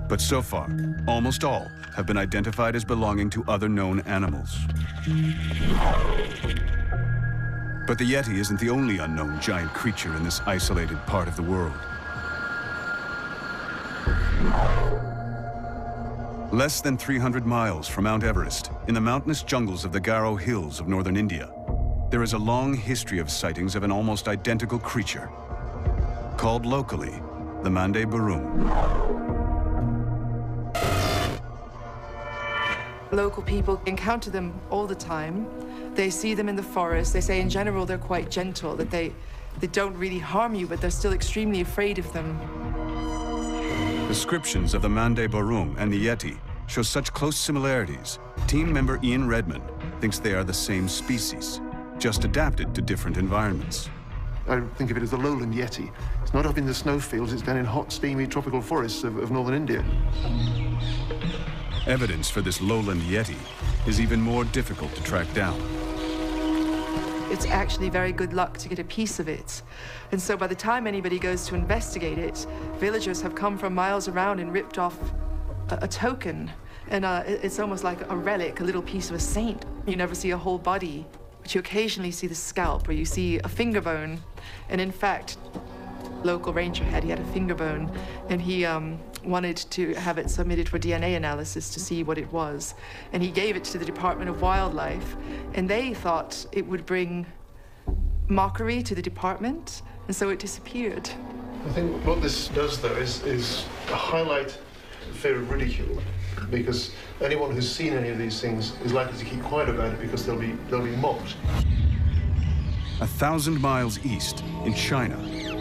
but so far, almost all have been identified as belonging to other known animals. But the Yeti isn't the only unknown giant creature in this isolated part of the world. Less than 300 miles from Mount Everest, in the mountainous jungles of the Garo Hills of northern India, there is a long history of sightings of an almost identical creature, called locally the Mande Barum. Local people encounter them all the time. They see them in the forest. They say in general they're quite gentle, that they don't really harm you, but they're still extremely afraid of them. Descriptions of the Mande Barum and the Yeti show such close similarities. Team member Ian Redmond thinks they are the same species, just adapted to different environments. I think of it as the lowland Yeti. It's not up in the snowfields, it's down in hot, steamy tropical forests of northern India. Evidence for this lowland Yeti is even more difficult to track down. It's actually very good luck to get a piece of it. And so by the time anybody goes to investigate it, villagers have come from miles around and ripped off a token. And it's almost like a relic, a little piece of a saint. You never see a whole body, but you occasionally see the scalp, or you see a finger bone. And in fact, local ranger he had a finger bone, and he wanted to have it submitted for DNA analysis to see what it was. And he gave it to the Department of Wildlife, and they thought it would bring mockery to the department, and so it disappeared. I think what this does, though, is highlight the fear of ridicule, because anyone who's seen any of these things is likely to keep quiet about it because they'll be mocked. 1,000 miles east, in China,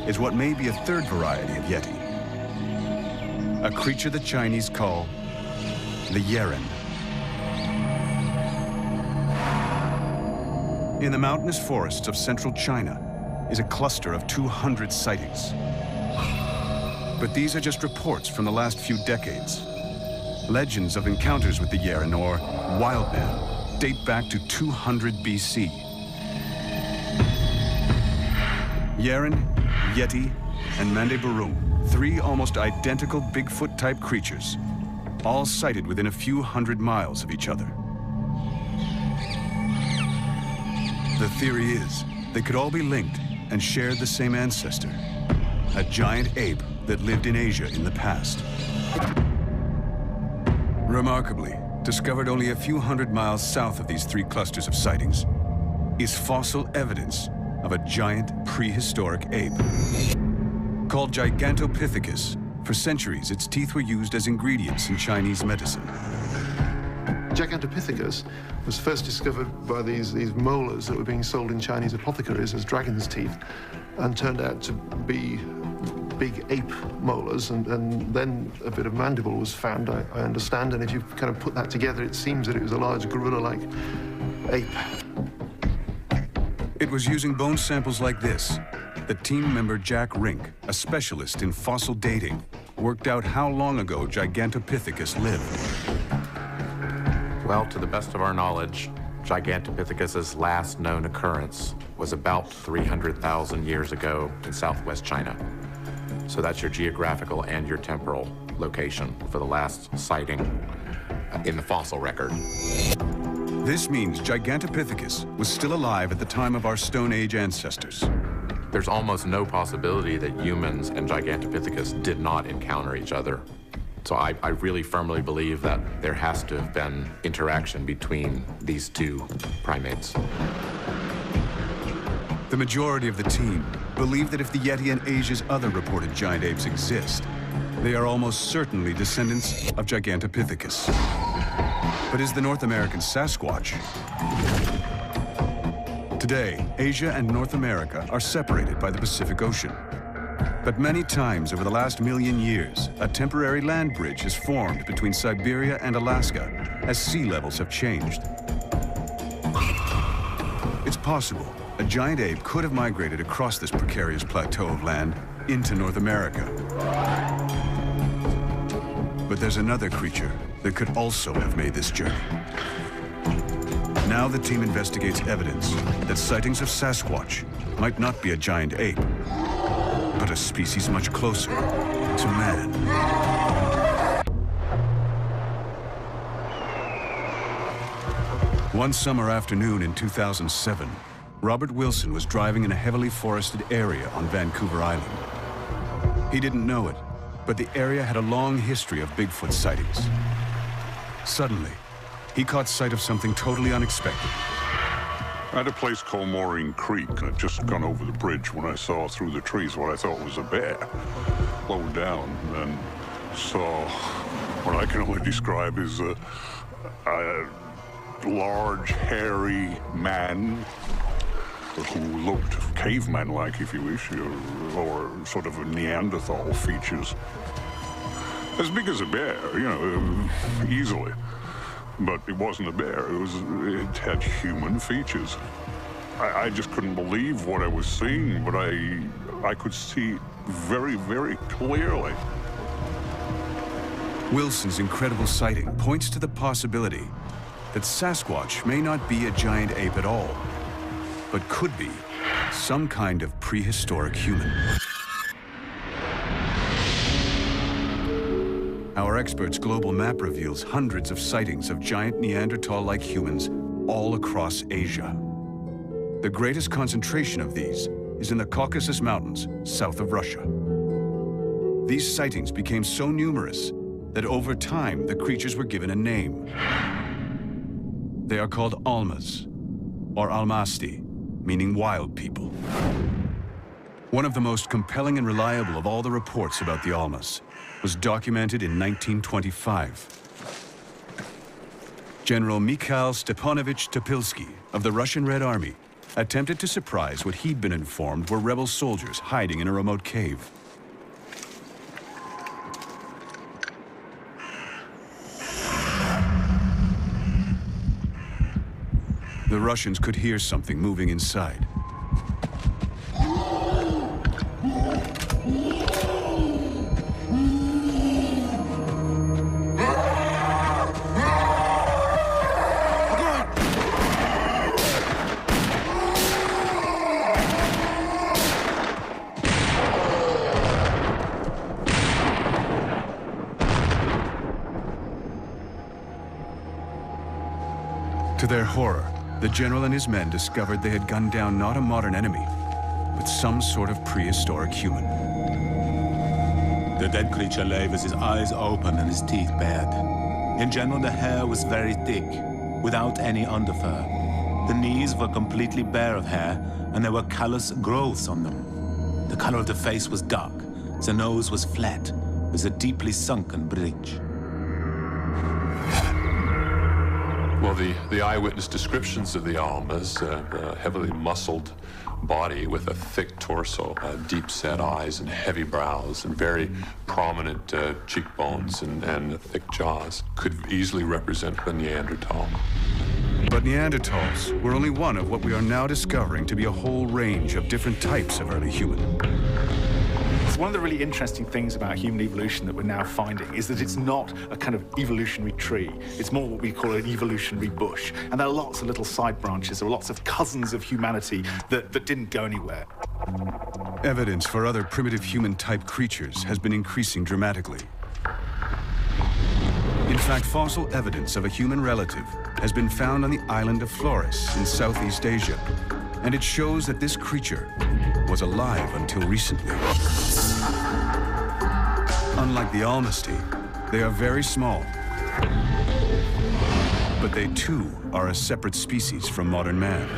is what may be a third variety of Yeti. a creature the Chinese call the Yeren. In the mountainous forests of central China is a cluster of 200 sightings. But these are just reports from the last few decades. Legends of encounters with the Yeren, or wild man, date back to 200 BC. Yeren, Yeti, and Mandeburung, 3 almost identical Bigfoot-type creatures, all sighted within a few hundred miles of each other. The theory is they could all be linked and shared the same ancestor, a giant ape that lived in Asia in the past. Remarkably, discovered only a few hundred miles south of these 3 clusters of sightings, is fossil evidence of a giant prehistoric ape. Called Gigantopithecus, for centuries its teeth were used as ingredients in Chinese medicine. Gigantopithecus was first discovered by these molars that were being sold in Chinese apothecaries as dragon's teeth, and turned out to be big ape molars, and then a bit of mandible was found, I understand, and if you kind of put that together, it seems that it was a large gorilla-like ape. It was using bone samples like this that team member Jack Rink, a specialist in fossil dating, worked out how long ago Gigantopithecus lived. Well, to the best of our knowledge, Gigantopithecus's last known occurrence was about 300,000 years ago in southwest China. So that's your geographical and your temporal location for the last sighting in the fossil record. This means Gigantopithecus was still alive at the time of our Stone Age ancestors. There's almost no possibility that humans and Gigantopithecus did not encounter each other. So I really firmly believe that there has to have been interaction between these 2 primates. The majority of the team believe that if the Yeti and Asia's other reported giant apes exist, they are almost certainly descendants of Gigantopithecus. But is the North American Sasquatch? Today, Asia and North America are separated by the Pacific Ocean. But many times over the last million years, a temporary land bridge has formed between Siberia and Alaska as sea levels have changed. It's possible a giant ape could have migrated across this precarious plateau of land into North America. But there's another creature that could also have made this journey. Now the team investigates evidence that sightings of Sasquatch might not be a giant ape, but a species much closer to man. One summer afternoon in 2007, Robert Wilson was driving in a heavily forested area on Vancouver Island. He didn't know it, but the area had a long history of Bigfoot sightings. Suddenly, he caught sight of something totally unexpected. At a place called Maureen Creek, I'd just gone over the bridge when I saw through the trees what I thought was a bear. Slowed down and saw what I can only describe as a large, hairy man who looked caveman-like, if you wish, or sort of a Neanderthal features. As big as a bear, you know, easily. But it wasn't a bear, it had human features. I just couldn't believe what I was seeing, but I could see very, very clearly. Wilson's incredible sighting points to the possibility that Sasquatch may not be a giant ape at all, but could be some kind of prehistoric human. Our expert's global map reveals hundreds of sightings of giant Neanderthal-like humans all across Asia. The greatest concentration of these is in the Caucasus Mountains, south of Russia. These sightings became so numerous that over time the creatures were given a name. They are called Almas, or Almasti, meaning wild people. One of the most compelling and reliable of all the reports about the Almas was documented in 1925. General Mikhail Stepanovich Topilsky of the Russian Red Army attempted to surprise what he'd been informed were rebel soldiers hiding in a remote cave. The Russians could hear something moving inside. To their horror, the general and his men discovered they had gunned down not a modern enemy, but some sort of prehistoric human. The dead creature lay with his eyes open and his teeth bared. In general, the hair was very thick, without any underfur. The knees were completely bare of hair, and there were callous growths on them. The color of the face was dark. The nose was flat, with a deeply sunken bridge. Well, the eyewitness descriptions of the Almas, a heavily muscled body with a thick torso, deep-set eyes and heavy brows and very prominent cheekbones and thick jaws, could easily represent the Neanderthal. But Neanderthals were only one of what we are now discovering to be a whole range of different types of early human. One of the really interesting things about human evolution that we're now finding is that it's not a kind of evolutionary tree. It's more what we call an evolutionary bush. And there are lots of little side branches. There are lots of cousins of humanity that didn't go anywhere. Evidence for other primitive human-type creatures has been increasing dramatically. In fact, fossil evidence of a human relative has been found on the island of Flores in Southeast Asia, and it shows that this creature was alive until recently. Unlike the Almasty, they are very small, but they too are a separate species from modern man.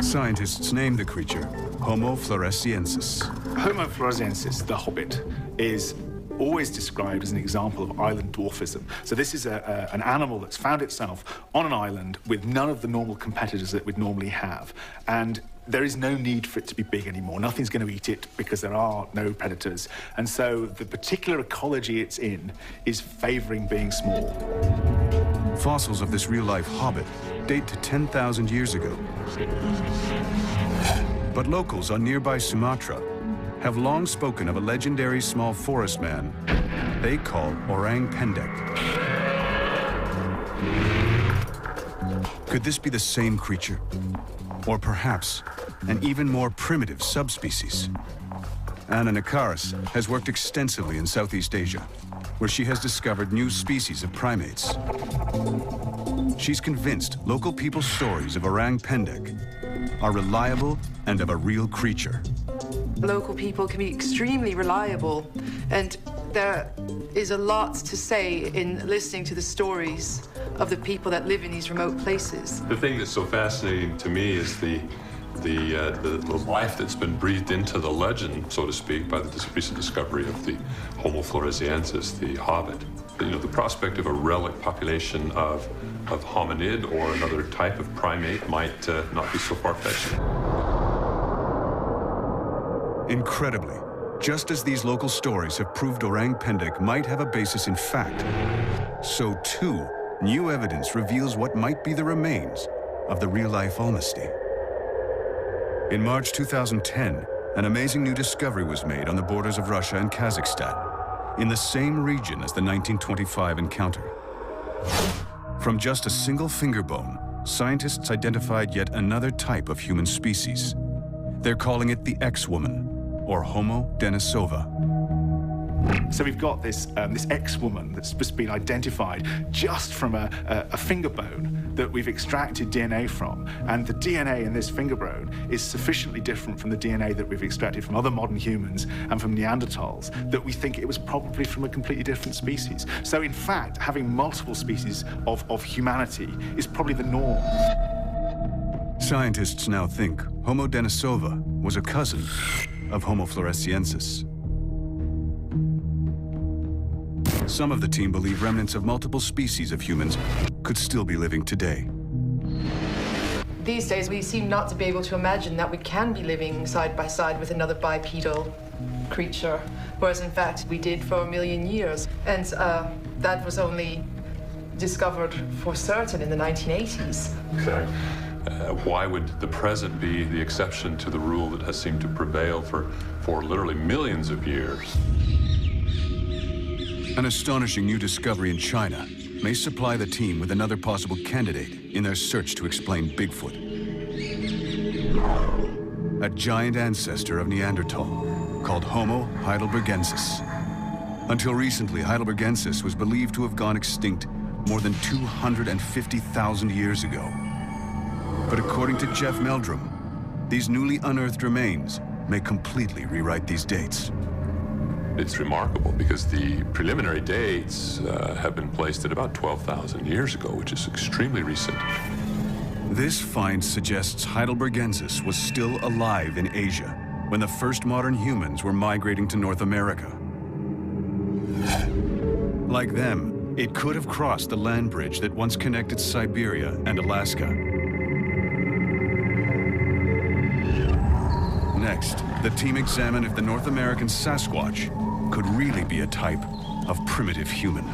Scientists named the creature Homo floresiensis. Homo floresiensis, the hobbit, is always described as an example of island dwarfism. So this is an animal that's found itself on an island with none of the normal competitors that we'd normally have. And there is no need for it to be big anymore. Nothing's going to eat it because there are no predators. And so the particular ecology it's in is favoring being small. Fossils of this real-life hobbit date to 10,000 years ago. But locals on nearby Sumatra have long spoken of a legendary small forest man they call Orang Pendek. Could this be the same creature? Or perhaps an even more primitive subspecies? Anna Nakaris has worked extensively in Southeast Asia, where she has discovered new species of primates. She's convinced local people's stories of Orang Pendek are reliable and of a real creature. Local people can be extremely reliable, and there is a lot to say in listening to the stories of the people that live in these remote places. The thing that's so fascinating to me is the life that's been breathed into the legend, so to speak, by the recent discovery of the Homo floresiensis, the hobbit. You know, the prospect of a relic population of hominid or another type of primate might not be so far-fetched. Incredibly, just as these local stories have proved Orang Pendek might have a basis in fact, so too, new evidence reveals what might be the remains of the real-life Almasty. In March 2010, an amazing new discovery was made on the borders of Russia and Kazakhstan, in the same region as the 1925 encounter. From just a single finger bone, scientists identified yet another type of human species. They're calling it the X-woman, or Homo denisova. So we've got this X-woman that's just been identified just from a finger bone that we've extracted DNA from. And the DNA in this finger bone is sufficiently different from the DNA that we've extracted from other modern humans and from Neanderthals that we think it was probably from a completely different species. So in fact, having multiple species of humanity is probably the norm. Scientists now think Homo denisova was a cousin of Homo floresiensis. Some of the team believe remnants of multiple species of humans could still be living today. These days, we seem not to be able to imagine that we can be living side by side with another bipedal creature, whereas in fact we did for 1 million years. And that was only discovered for certain in the 1980s. Okay. Why would the present be the exception to the rule that has seemed to prevail for literally millions of years? An astonishing new discovery in China may supply the team with another possible candidate in their search to explain Bigfoot. A giant ancestor of Neanderthal called Homo heidelbergensis. Until recently, heidelbergensis was believed to have gone extinct more than 250,000 years ago. But according to Jeff Meldrum, these newly unearthed remains may completely rewrite these dates. It's remarkable because the preliminary dates have been placed at about 12,000 years ago, which is extremely recent. This find suggests heidelbergensis was still alive in Asia when the first modern humans were migrating to North America. Like them, it could have crossed the land bridge that once connected Siberia and Alaska. Next, the team examined if the North American Sasquatch could really be a type of primitive human.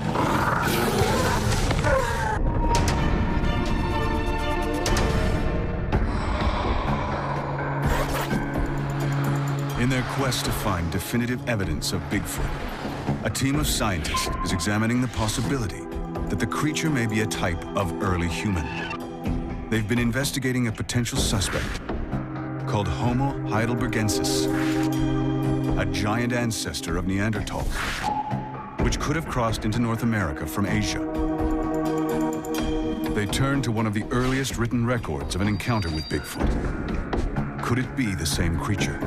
In their quest to find definitive evidence of Bigfoot, a team of scientists is examining the possibility that the creature may be a type of early human. They've been investigating a potential suspect called Homo heidelbergensis, a giant ancestor of Neanderthals, which could have crossed into North America from Asia. They turned to one of the earliest written records of an encounter with Bigfoot. Could it be the same creature?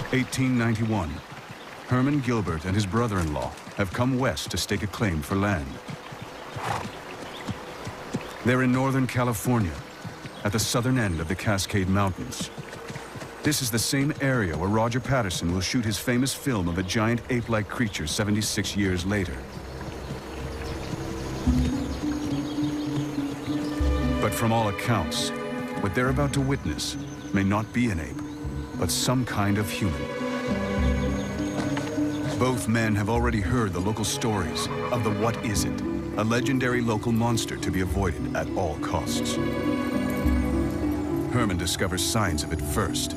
(1891). Herman Gilbert and his brother-in-law have come west to stake a claim for land. They're in Northern California, at the southern end of the Cascade Mountains. This is the same area where Roger Patterson will shoot his famous film of a giant ape-like creature 76 years later. But from all accounts, what they're about to witness may not be an ape, but some kind of human. Both men have already heard the local stories of the What Is It, a legendary local monster to be avoided at all costs. Herman discovers signs of it first,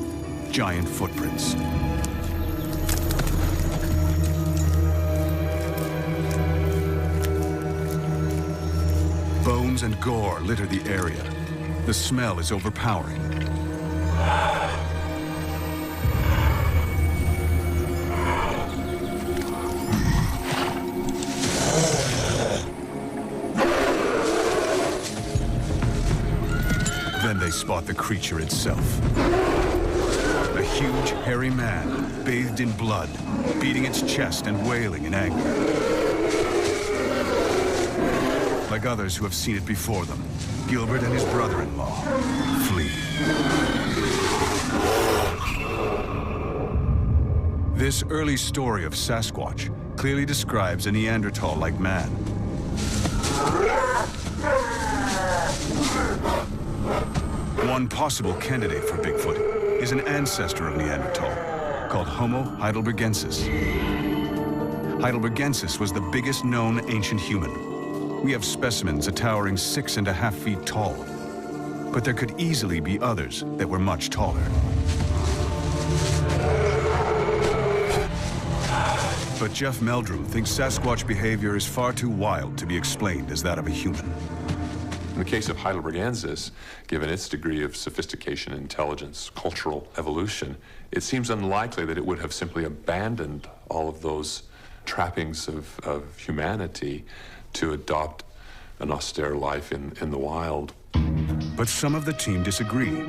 giant footprints. Bones and gore litter the area. The smell is overpowering. Then they spot the creature itself. A huge, hairy man, bathed in blood, beating its chest and wailing in anger. Like others who have seen it before them, Gilbert and his brother-in-law flee. This early story of Sasquatch clearly describes a Neanderthal-like man. One possible candidate for Bigfoot is an ancestor of Neanderthal called Homo heidelbergensis. Heidelbergensis was the biggest known ancient human. We have specimens a towering 6.5 feet tall, but there could easily be others that were much taller. But Jeff Meldrum thinks Sasquatch behavior is far too wild to be explained as that of a human. In the case of heidelbergensis, given its degree of sophistication, intelligence, cultural evolution, it seems unlikely that it would have simply abandoned all of those trappings of humanity to adopt an austere life in the wild. But some of the team disagree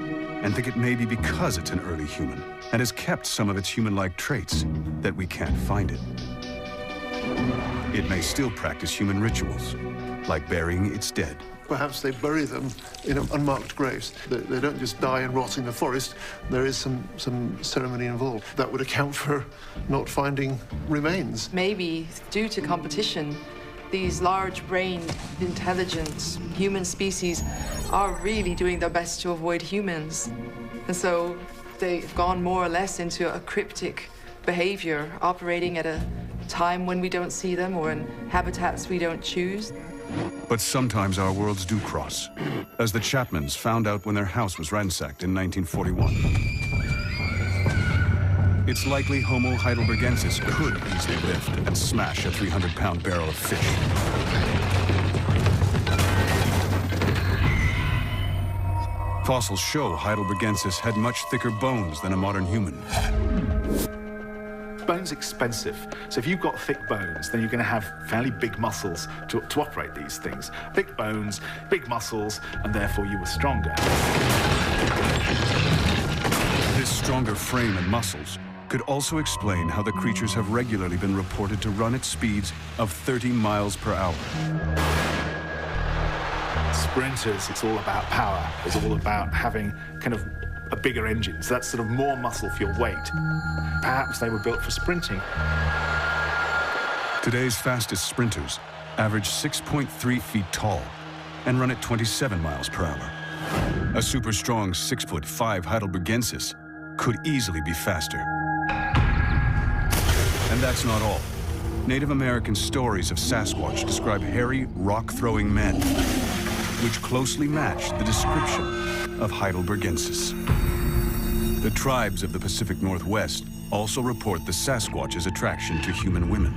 and think it may be because it's an early human and has kept some of its human-like traits that we can't find it. It may still practice human rituals, like burying its dead. Perhaps they bury them in unmarked graves. They don't just die and rot in the forest. There is some ceremony involved. That would account for not finding remains. Maybe due to competition, these large-brained, intelligent human species are really doing their best to avoid humans. And so they've gone more or less into a cryptic behavior, operating at a time when we don't see them or in habitats we don't choose. But sometimes our worlds do cross, as the Chapmans found out when their house was ransacked in 1941. It's likely Homo heidelbergensis could easily lift and smash a 300-pound barrel of fish. Fossils show heidelbergensis had much thicker bones than a modern human. Bone's expensive, so if you've got thick bones, then you're going to have fairly big muscles to operate these things. Big bones, big muscles, and therefore you were stronger. This stronger frame and muscles could also explain how the creatures have regularly been reported to run at speeds of 30 miles per hour. Sprinters, it's all about power. It's all about having kind of a bigger engine, so that's sort of more muscle for your weight. Perhaps they were built for sprinting. Today's fastest sprinters average 6.3 feet tall and run at 27 miles per hour. A super strong 6'5" heidelbergensis could easily be faster. And that's not all. Native American stories of Sasquatch describe hairy, rock-throwing men, which closely match the description of heidelbergensis. The tribes of the Pacific Northwest also report the Sasquatch's attraction to human women.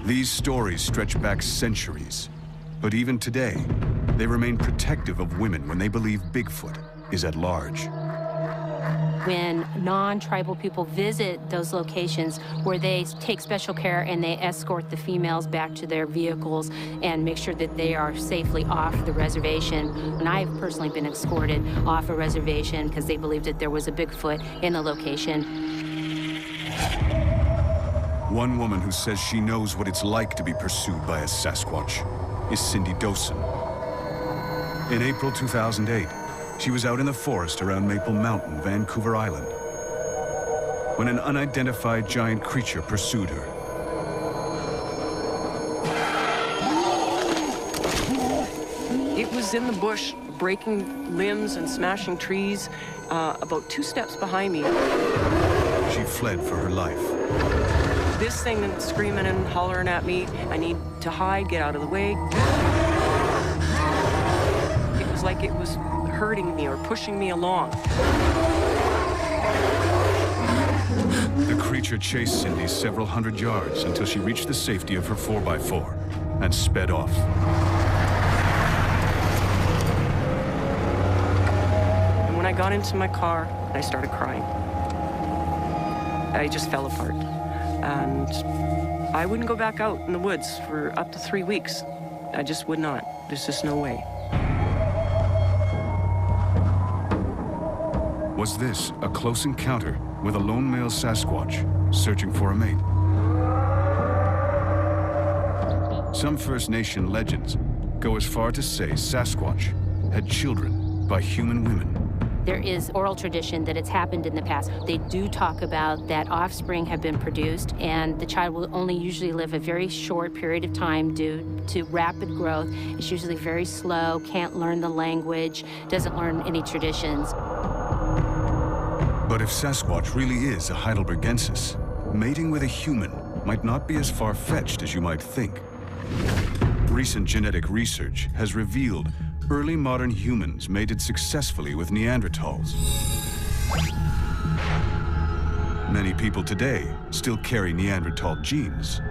These stories stretch back centuries, but even today, they remain protective of women when they believe Bigfoot is at large. When non-tribal people visit those locations where they take special care and they escort the females back to their vehicles and make sure that they are safely off the reservation. And I've personally been escorted off a reservation because they believed that there was a Bigfoot in the location. One woman who says she knows what it's like to be pursued by a Sasquatch is Cindy Dosen. In April 2008, she was out in the forest around Maple Mountain, Vancouver Island, when an unidentified giant creature pursued her. It was in the bush, breaking limbs and smashing trees, about 2 steps behind me. She fled for her life. This thing screaming and hollering at me, I need to hide, get out of the way. It was like it was hurting me or pushing me along. The creature chased Cindy several hundred yards until she reached the safety of her 4x4 and sped off. And when I got into my car, I started crying. I just fell apart. And I wouldn't go back out in the woods for up to 3 weeks. I just would not. There's just no way. Was this a close encounter with a lone male Sasquatch searching for a mate? Some First Nation legends go as far to say Sasquatch had children by human women. There is oral tradition that it's happened in the past. They do talk about that offspring have been produced, and the child will only usually live a very short period of time due to rapid growth. It's usually very slow, can't learn the language, doesn't learn any traditions. But if Sasquatch really is a heidelbergensis, mating with a human might not be as far-fetched as you might think. Recent genetic research has revealed early modern humans mated successfully with Neanderthals. Many people today still carry Neanderthal genes.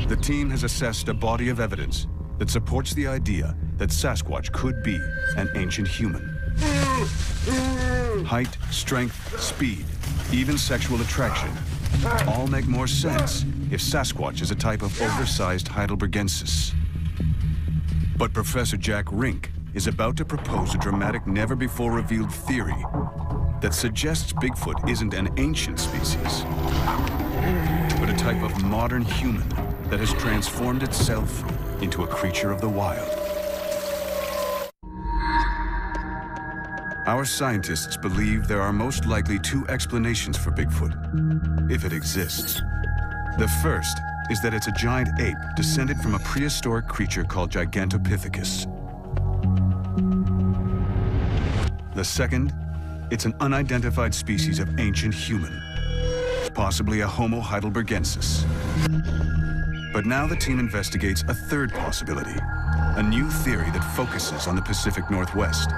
The team has assessed a body of evidence that supports the idea that Sasquatch could be an ancient human. Height, strength, speed, even sexual attraction all make more sense if Sasquatch is a type of oversized heidelbergensis. But Professor Jack Rink is about to propose a dramatic, never-before-revealed theory that suggests Bigfoot isn't an ancient species, but a type of modern human that has transformed itself into a creature of the wild. Our scientists believe there are most likely 2 explanations for Bigfoot, if it exists. The first is that it's a giant ape descended from a prehistoric creature called Gigantopithecus. The second, it's an unidentified species of ancient human, possibly a Homo heidelbergensis. But now the team investigates a third possibility, a new theory that focuses on the Pacific Northwest.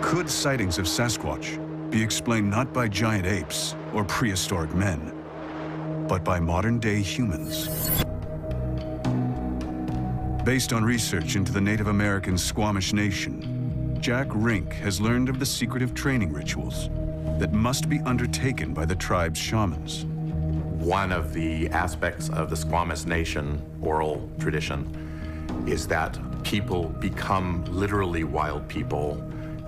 Could sightings of Sasquatch be explained not by giant apes or prehistoric men, but by modern-day humans? Based on research into the Native American Squamish Nation, Jack Rink has learned of the secretive training rituals that must be undertaken by the tribe's shamans. One of the aspects of the Squamish Nation oral tradition is that people become literally wild people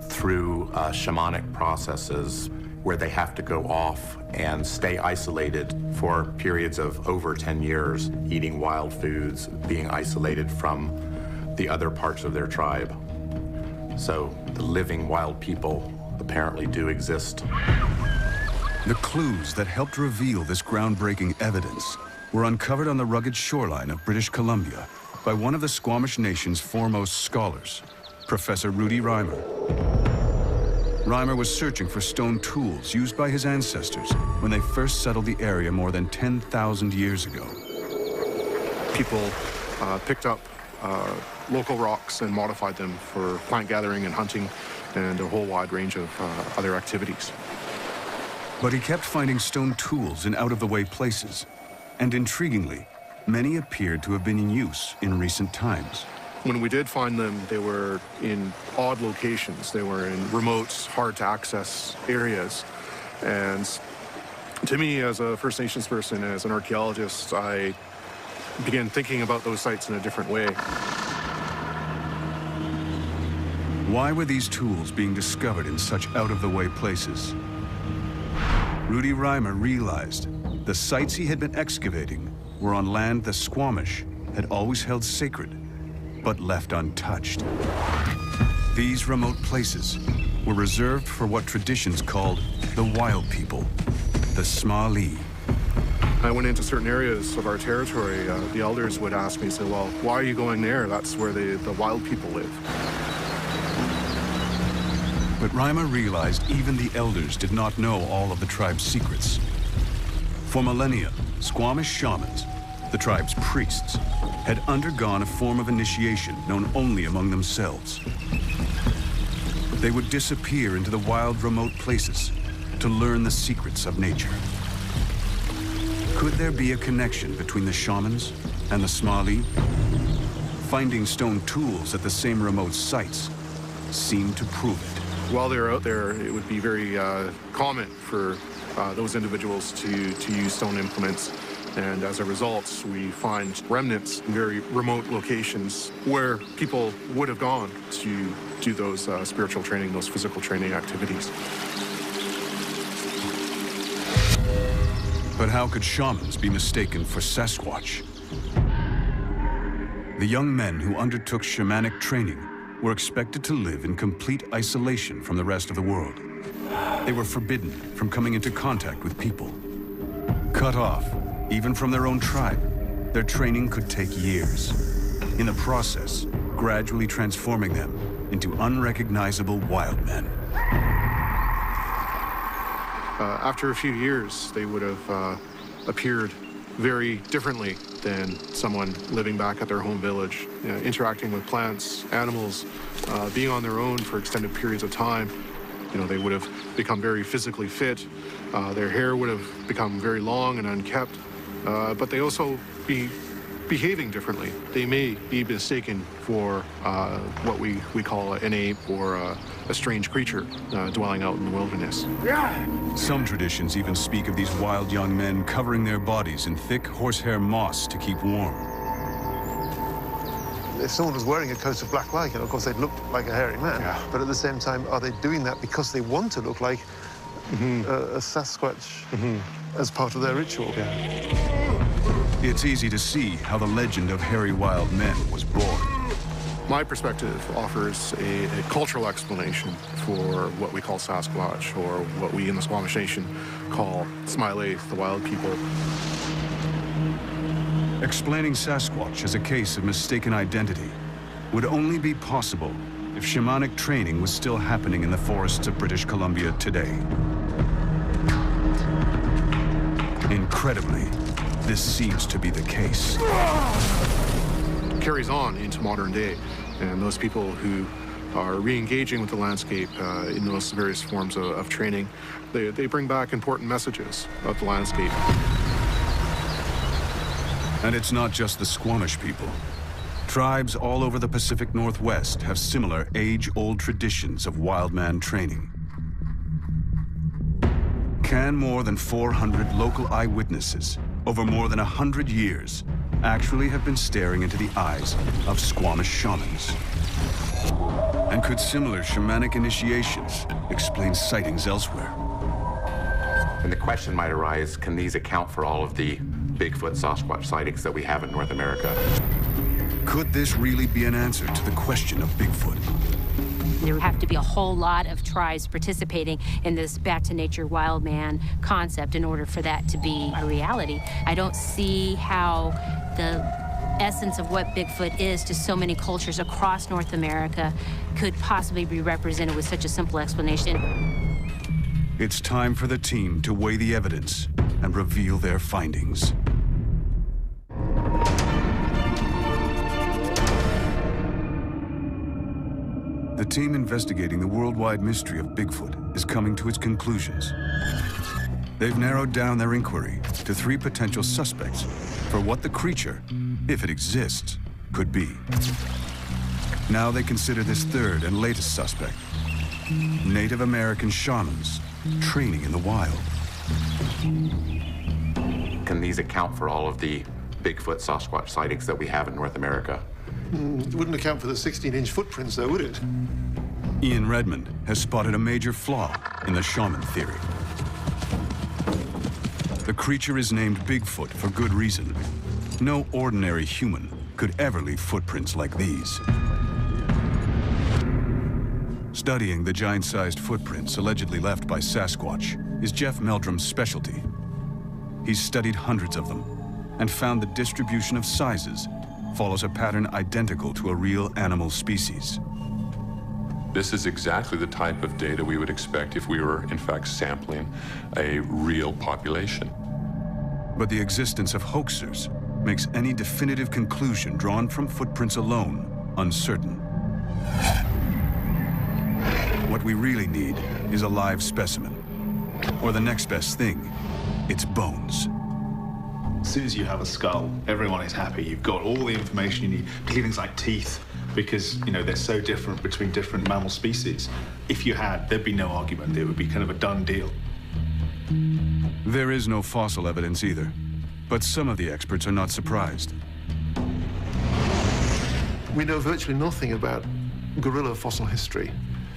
through shamanic processes where they have to go off and stay isolated for periods of over 10 years, eating wild foods, being isolated from the other parts of their tribe. So the living wild people apparently do exist. The clues that helped reveal this groundbreaking evidence were uncovered on the rugged shoreline of British Columbia by one of the Squamish Nation's foremost scholars, Professor Rudy Reimer. Reimer was searching for stone tools used by his ancestors when they first settled the area more than 10,000 years ago. People picked up local rocks and modified them for plant gathering and hunting and a whole wide range of other activities. But he kept finding stone tools in out-of-the-way places, and intriguingly, many appeared to have been in use in recent times. When we did find them, they were in odd locations. They were in remote, hard-to-access areas. And to me, as a First Nations person, as an archaeologist, I began thinking about those sites in a different way. Why were these tools being discovered in such out-of-the-way places? Rudy Reimer realized the sites he had been excavating were on land the Squamish had always held sacred, but left untouched. These remote places were reserved for what traditions called the wild people, the Smali. I went into certain areas of our territory. The elders would ask me, say, well, why are you going there? That's where the wild people live. But Reimer realized even the elders did not know all of the tribe's secrets. For millennia, Squamish shamans, the tribe's priests, had undergone a form of initiation known only among themselves. They would disappear into the wild, remote places to learn the secrets of nature. Could there be a connection between the shamans and the Smali? Finding stone tools at the same remote sites seemed to prove it. While they were out there, it would be very common for those individuals to use stone implements. And as a result, we find remnants in very remote locations where people would have gone to do those spiritual training, those physical training activities. But how could shamans be mistaken for Sasquatch? The young men who undertook shamanic training were expected to live in complete isolation from the rest of the world. They were forbidden from coming into contact with people. Cut off, even from their own tribe, their training could take years. In the process, gradually transforming them into unrecognizable wild men. After a few years, they would have appeared very differently than someone living back at their home village, interacting with plants, animals, being on their own for extended periods of time. You know, they would have become very physically fit. Their hair would have become very long and unkept, but they also be behaving differently. They may be mistaken for what we call an ape or a strange creature dwelling out in the wilderness. Some traditions even speak of these wild young men covering their bodies in thick horsehair moss to keep warm. If someone was wearing a coat of black lichen, of course they'd look like a hairy man. Yeah. But at the same time, are they doing that because they want to look like a Sasquatch as part of their ritual? Yeah. It's easy to see how the legend of hairy wild men was born. My perspective offers a cultural explanation for what we call Sasquatch, or what we in the Squamish Nation call Smileath, the wild people. Explaining Sasquatch as a case of mistaken identity would only be possible if shamanic training was still happening in the forests of British Columbia today. Incredibly, this seems to be the case. Carries on into modern day, and those people who are re-engaging with the landscape in those various forms of training, they bring back important messages of the landscape. And it's not just the Squamish people. Tribes all over the Pacific Northwest have similar age-old traditions of wildman training. Can more than 400 local eyewitnesses over more than 100 years actually have been staring into the eyes of Squamish shamans? And could similar shamanic initiations explain sightings elsewhere? And the question might arise, can these account for all of the Bigfoot Sasquatch sightings that we have in North America? Could this really be an answer to the question of Bigfoot? There would have to be a whole lot of tribes participating in this back-to-nature wild man concept in order for that to be a reality. I don't see how the essence of what Bigfoot is to so many cultures across North America could possibly be represented with such a simple explanation. It's time for the team to weigh the evidence and reveal their findings. The team investigating the worldwide mystery of Bigfoot is coming to its conclusions. They've narrowed down their inquiry to 3 potential suspects for what the creature, if it exists, could be. Now they consider this 3rd and latest suspect, Native American shamans training in the wild. Can these account for all of the Bigfoot Sasquatch sightings that we have in North America? It wouldn't account for the 16-inch footprints, though, would it? Ian Redmond has spotted a major flaw in the shaman theory. The creature is named Bigfoot for good reason. No ordinary human could ever leave footprints like these. Studying the giant-sized footprints allegedly left by Sasquatch is Jeff Meldrum's specialty. He's studied hundreds of them and found the distribution of sizes follows a pattern identical to a real animal species. This is exactly the type of data we would expect if we were, in fact, sampling a real population. But the existence of hoaxers makes any definitive conclusion drawn from footprints alone uncertain. What we really need is a live specimen, or the next best thing, its bones. As soon as you have a skull, everyone is happy. You've got all the information you need, particularly things like teeth, because, you know, they're so different between different mammal species. If you had, there'd be no argument. It would be kind of a done deal. There is no fossil evidence either, but some of the experts are not surprised. We know virtually nothing about gorilla fossil history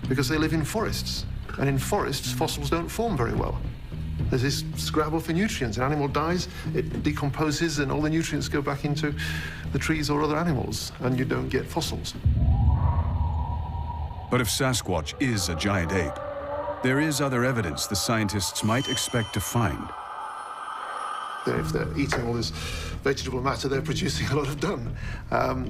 because they live in forests, and in forests, fossils don't form very well. There's this scrabble for nutrients. An animal dies, it decomposes, and all the nutrients go back into the trees or other animals, and you don't get fossils. But if Sasquatch is a giant ape, there is other evidence the scientists might expect to find. If they're eating all this vegetable matter, they're producing a lot of dung.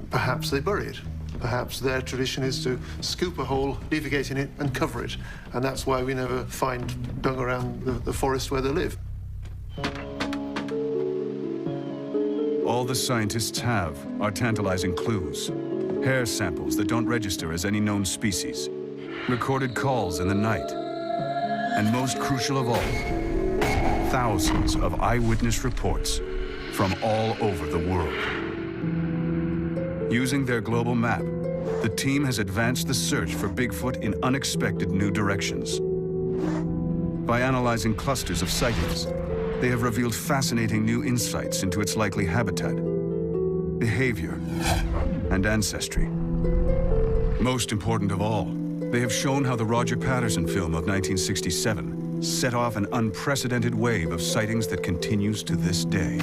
Perhaps they bury it. Perhaps their tradition is to scoop a hole, defecate in it, and cover it. And that's why we never find dung around the forest where they live. All the scientists have are tantalizing clues. Hair samples that don't register as any known species. Recorded calls in the night. And most crucial of all, thousands of eyewitness reports from all over the world. Using their global map, the team has advanced the search for Bigfoot in unexpected new directions. By analyzing clusters of sightings, they have revealed fascinating new insights into its likely habitat, behavior, and ancestry. Most important of all, they have shown how the Roger Patterson film of 1967 set off an unprecedented wave of sightings that continues to this day.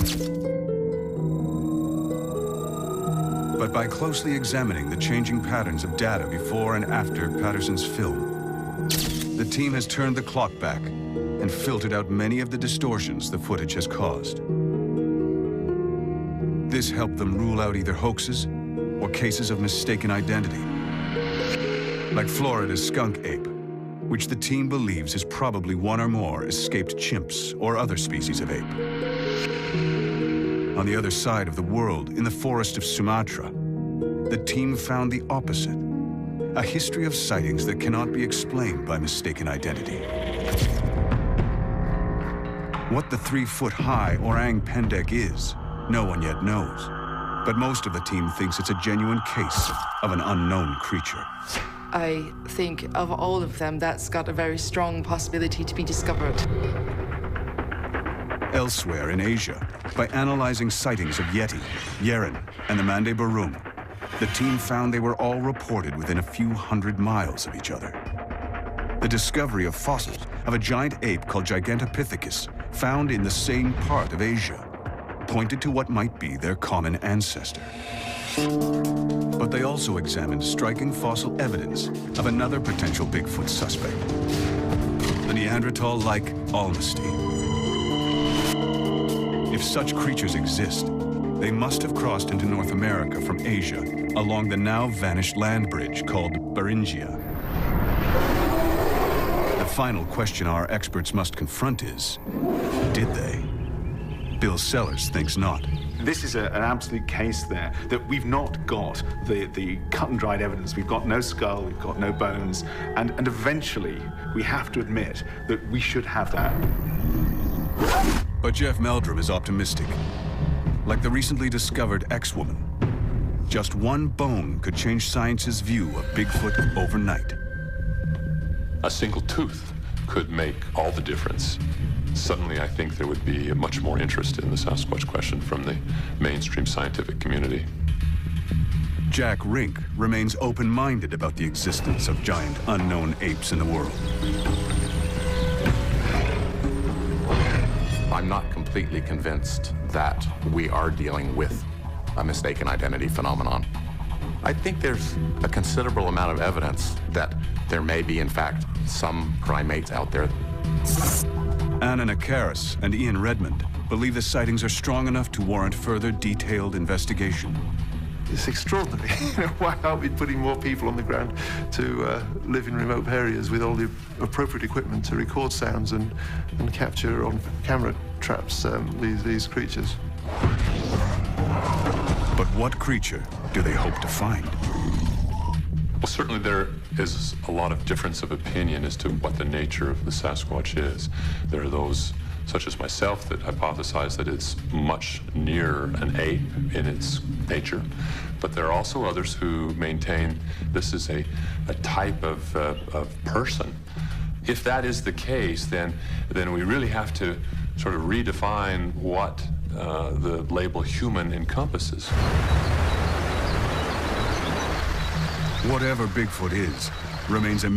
But but by closely examining the changing patterns of data before and after Patterson's film. The team has turned the clock back and filtered out many of the distortions the footage has caused. This helped them rule out either hoaxes or cases of mistaken identity, like Florida's skunk ape, which the team believes is probably one or more escaped chimps or other species of ape. On the other side of the world, in the forest of Sumatra, the team found the opposite, a history of sightings that cannot be explained by mistaken identity. What the 3-foot-high orang pendek is, no one yet knows, but most of the team thinks it's a genuine case of an unknown creature. I think of all of them, that's got a very strong possibility to be discovered. Elsewhere in Asia, by analyzing sightings of Yeti, Yeren, and the Mande Barum, the team found they were all reported within a few hundred miles of each other. The discovery of fossils of a giant ape called Gigantopithecus, found in the same part of Asia, pointed to what might be their common ancestor. But they also examined striking fossil evidence of another potential Bigfoot suspect, the Neanderthal-like Almasty. If such creatures exist, they must have crossed into North America from Asia along the now vanished land bridge called Beringia. The final question our experts must confront is, did they? Bill Sellers thinks not. This is an absolute case there that we've not got the cut and dried evidence. We've got no skull, we've got no bones, and eventually we have to admit that we should have that. But Jeff Meldrum is optimistic. Like the recently discovered X-woman, just one bone could change science's view of Bigfoot overnight. A single tooth could make all the difference. Suddenly, I think there would be much more interest in the Sasquatch question from the mainstream scientific community. Jack Rink remains open-minded about the existence of giant unknown apes in the world. I'm not completely convinced that we are dealing with a mistaken identity phenomenon. I think there's a considerable amount of evidence that there may be, in fact, some primates out there. Anna Nakaris and Ian Redmond believe the sightings are strong enough to warrant further detailed investigation. It's extraordinary. Why aren't we putting more people on the ground to live in remote areas with all the appropriate equipment to record sounds and capture on camera traps these creatures? But what creature do they hope to find? Well, certainly there is a lot of difference of opinion as to what the nature of the Sasquatch is. There are those, such as myself, that hypothesize that it's much nearer an ape in its nature. But there are also others who maintain this is a type of person. If that is the case, then we really have to sort of redefine what the label human encompasses. Whatever Bigfoot is, remains a